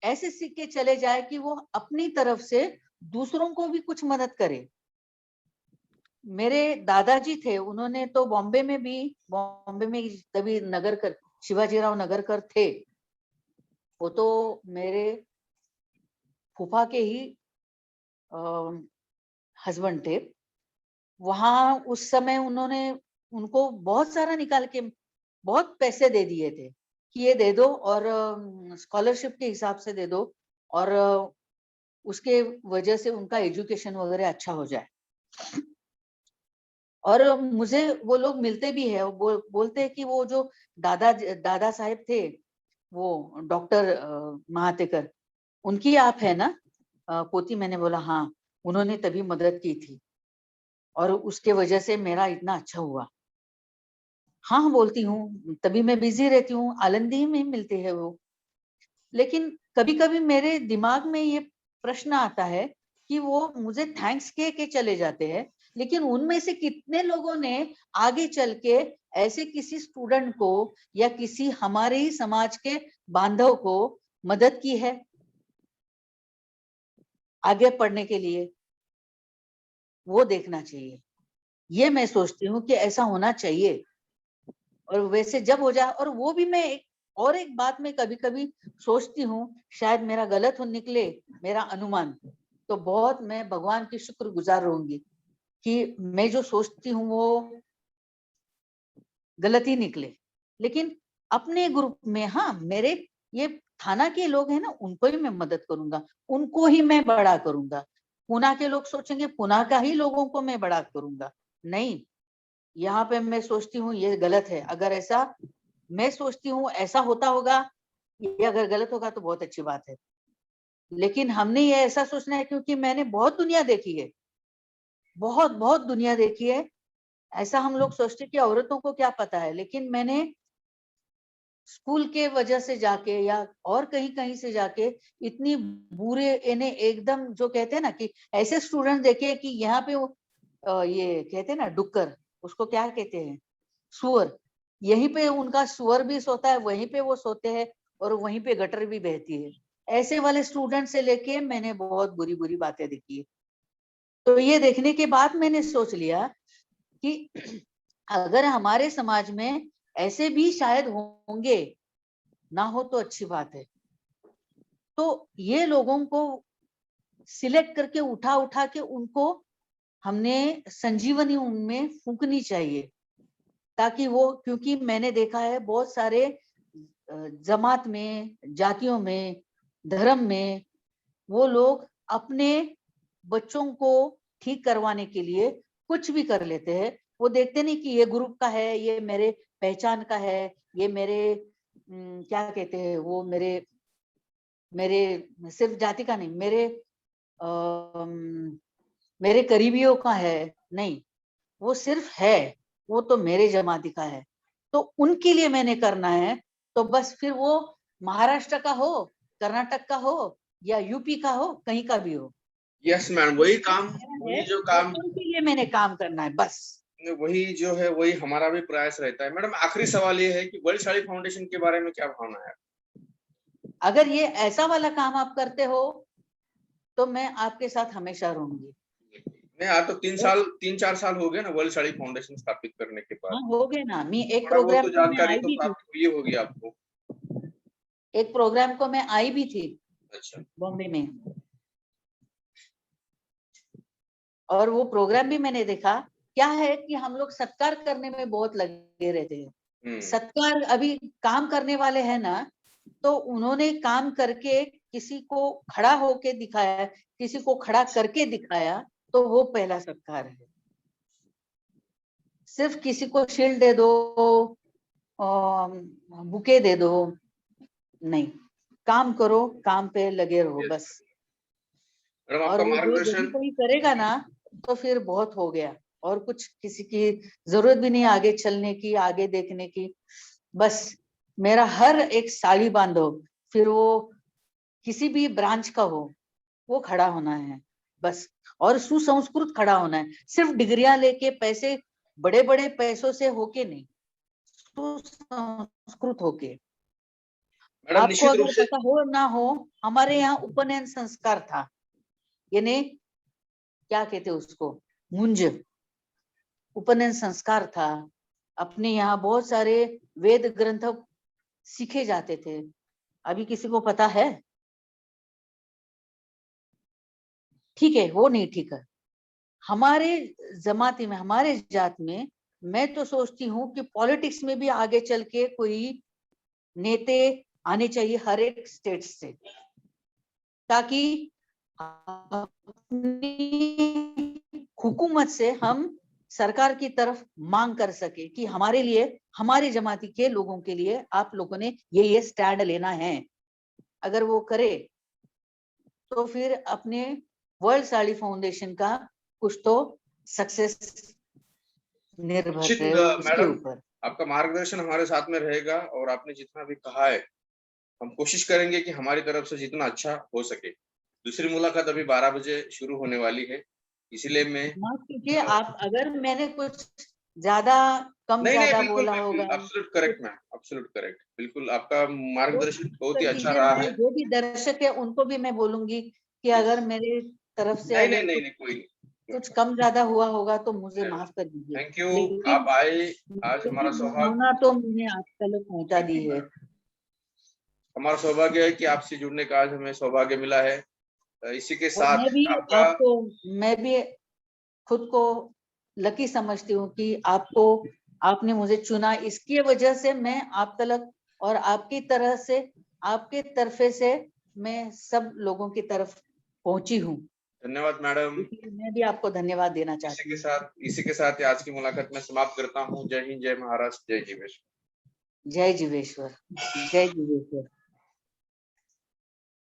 ऐसे सीख के चले जाए कि वो अपनी तरफ से दूसरों को भी कुछ मदद करे। मेरे दादाजी थे, उन्होंने तो बॉम्बे में तभी नगरकर, शिवाजीराव नगरकर थे। वो तो मेरे फूफा के ही हस्बैंड थे। वहां उस समय उन्होंने उनको बहुत सारा निकाल के बहुत पैसे दे दिए थे कि ये दे दो और स्कॉलरशिप के हिसाब से दे दो, और उसके वजह से उनका एजुकेशन वगैरह अच्छा हो जाए। और मुझे वो लोग मिलते भी है, बोलते हैं कि वो जो दादा साहेब थे, वो डॉक्टर महातेकर, उनकी आप है ना पोती? मैंने बोला हाँ, उन्होंने तभी मदद की थी और उसके वजह से मेरा इतना अच्छा हुआ। हाँ बोलती हूँ, तभी मैं बिजी रहती हूँ, आलंदी में मिलते हैं वो। लेकिन कभी कभी मेरे दिमाग में ये प्रश्न आता है कि वो मुझे थैंक्स कह के चले जाते हैं, लेकिन उनमें से कितने लोगों ने आगे चल के ऐसे किसी स्टूडेंट को या किसी हमारे ही समाज के बांधव को मदद की है आगे पढ़ने के लिए? वो देखना चाहिए। ये मैं सोचती हूँ कि ऐसा होना चाहिए। और वैसे जब हो जाए, और वो भी मैं एक बात में कभी कभी सोचती हूँ, शायद मेरा गलत हो निकले मेरा अनुमान, तो बहुत मैं भगवान की शुक्रगुजार रहूंगी कि मैं जो सोचती हूँ वो गलत ही निकले। लेकिन अपने ग्रुप में, हाँ, मेरे ये थाना के लोग हैं ना, उनको ही मैं मदद करूंगा, उनको ही मैं बड़ा करूंगा। पुना के लोग सोचेंगे पुना का ही लोगों को मैं बड़ा करूंगा, नहीं। यहाँ पे मैं सोचती हूँ ये गलत है। अगर ऐसा मैं सोचती हूँ ऐसा होता होगा, ये अगर गलत होगा तो बहुत अच्छी बात है। लेकिन हमने ये ऐसा सोचना है, क्योंकि मैंने बहुत दुनिया देखी है, बहुत बहुत दुनिया देखी है। ऐसा हम लोग सोचते कि औरतों को क्या पता है, लेकिन मैंने स्कूल के वजह से जाके या और कहीं कहीं से जाके इतनी बुरे, इन्हें एकदम जो कहते हैं ना कि ऐसे स्टूडेंट देखे कि यहाँ पे ये कहते हैं ना डुक्कर, उसको क्या कहते हैं, सुअर, यहीं पे उनका सुअर भी सोता है, वहीं पे वो सोते हैं, और वहीं पे गटर भी बहती है। ऐसे वाले स्टूडेंट से लेके मैंने बहुत बुरी बुरी बातें देखी है। तो ये देखने के बाद मैंने सोच लिया कि अगर हमारे समाज में ऐसे भी शायद होंगे, ना हो तो अच्छी बात है। तो ये लोगों को सिलेक्ट करके उठा उठा के उनको हमने संजीवनी उनमें फूंकनी चाहिए, ताकि वो, क्योंकि मैंने देखा है बहुत सारे जमात में, जातियों में, धर्म में, वो लोग अपने बच्चों को ठीक करवाने के लिए कुछ भी कर लेते हैं। वो देखते नहीं कि ये ग्रुप का है, ये मेरे पहचान का है, ये मेरे क्या कहते हैं, वो मेरे मेरे सिर्फ जाति का नहीं, मेरे करीबियों का है, नहीं, वो सिर्फ है, वो तो मेरे जमाती का है, तो उनके लिए मैंने करना है। तो बस फिर वो महाराष्ट्र का हो, कर्नाटक का हो, या यूपी का हो, कहीं का भी हो, यस मैम, मेरा है, वही जो और काम, उनके लिए मैंने काम करना है बस। वही जो है वही हमारा भी प्रयास रहता है। मैडम, आखिरी सवाल ये है कि बलशाली फाउंडेशन के बारे में क्या भावना है? अगर ये ऐसा वाला काम आप करते हो तो मैं आपके साथ हमेशा रहूंगी। नहीं, आज तो 3-4 साल हो गए ना बलशाली फाउंडेशन स्थापित करने के बाद। हाँ हो गए ना, मैं एक थोड़ा बहुत प्रोग्राम तो को मैं जानकारी आई तो भी थी, प्राप्त हुई होगी आपको। एक प्रोग्राम को मैं आई भी थी अच्छा। बॉम्बे में, और वो प्रोग्राम भी मैंने देखा। क्या है कि हम लोग सत्कार करने में बहुत लगे रहते हैं। सत्कार, अभी काम करने वाले हैं ना, तो उन्होंने काम करके किसी को खड़ा होके दिखाया, किसी को खड़ा करके दिखाया, तो वो पहला सत्कार है। सिर्फ किसी को शील्ड दे दो, बुके दे दो, नहीं, काम करो, काम पे लगे रहो Yes. बस। मैडम और आपका वो जो यदि मार्गदर्शन, कोई करेगा ना तो फिर बहुत हो गया, और कुछ किसी की जरूरत भी नहीं आगे चलने की, आगे देखने की। बस मेरा हर एक साड़ी बांधो, फिर वो किसी भी ब्रांच का हो, वो खड़ा होना है बस, और सुसंस्कृत खड़ा होना है। सिर्फ डिग्रियां लेके, पैसे, बड़े बड़े पैसों से होके नहीं, सुसंस्कृत होके। मैडम आपको निश्चित रूप अगर से, पता हो ना हो, हमारे यहाँ उपनयन संस्कार था, यानी क्या कहते उसको, मुंज, उपनयन संस्कार था। अपने यहाँ बहुत सारे वेद ग्रंथ सीखे जाते थे। अभी किसी को पता है? ठीक है, वो नहीं ठीक है। हमारे जमाती में, हमारे जात में, मैं तो सोचती हूँ कि पॉलिटिक्स में भी आगे चल के कोई नेता आने चाहिए हर एक स्टेट से, ताकि अपनी हुकूमत से हम सरकार की तरफ मांग कर सके कि हमारे लिए, हमारी जमाती के लोगों के लिए आप लोगों ने ये स्टैंड लेना है। अगर वो करे तो फिर अपने वर्ल्ड साड़ी फाउंडेशन का कुछ तो सक्सेस निर्भर निश्चित है उसके मैडम ऊपर। आपका मार्गदर्शन हमारे साथ में रहेगा, और आपने जितना भी कहा है हम कोशिश करेंगे कि हमारी तरफ से जितना अच्छा हो सके। दूसरी मुलाकात अभी 12 बजे शुरू होने वाली है, इसीलिए मैं हाँ, क्योंकि आप, अगर मैंने कुछ ज्यादा कम नहीं नहीं, ज्यादा बिल्कुल बोला बिल्कुल, होगा एब्सोल्यूट कुछ, करेक्ट मैम, एब्सोल्यूट करेक्ट, बिल्कुल आपका वो मार्गदर्शन बहुत ही कर अच्छा दीजिए। रहा मैं है। जो भी दर्शक है उनको भी मैं बोलूंगी कि Yes. अगर मेरे तरफ से नहीं नहीं अगर नहीं कुछ नहीं, कोई कुछ नहीं। कम ज्यादा हुआ होगा तो मुझे माफ कर दीजिए, थैंक यू, लेकिन आप आए, आज मेरी हमारा सौभाग्य, भावना तो मैंने आप तक पहुंचा दी बिल्कुल है। मैडम, हमारा सौभाग्य है कि आपसे जुड़ने का आज हमें सौभाग्य मिला है। इसी के और साथ आपका, मैं भी खुद को लकी समझती हूँ कि आपने मुझे चुना। इसकी वजह से मैं आप तक, और आपकी तरह से, आपके तरफे से मैं सब लोगों की तरफ पहुंची हूँ, धन्यवाद मैडम। इसलिए मैं भी आपको धन्यवाद देना चाहती हूँ। इसी के साथ आज की मुलाकात में समाप्त करता हूँ। जय हिंद, जय महाराष्ट्र, जय जीवेश। जय जीवेश्वर, जय जीवेश्वर।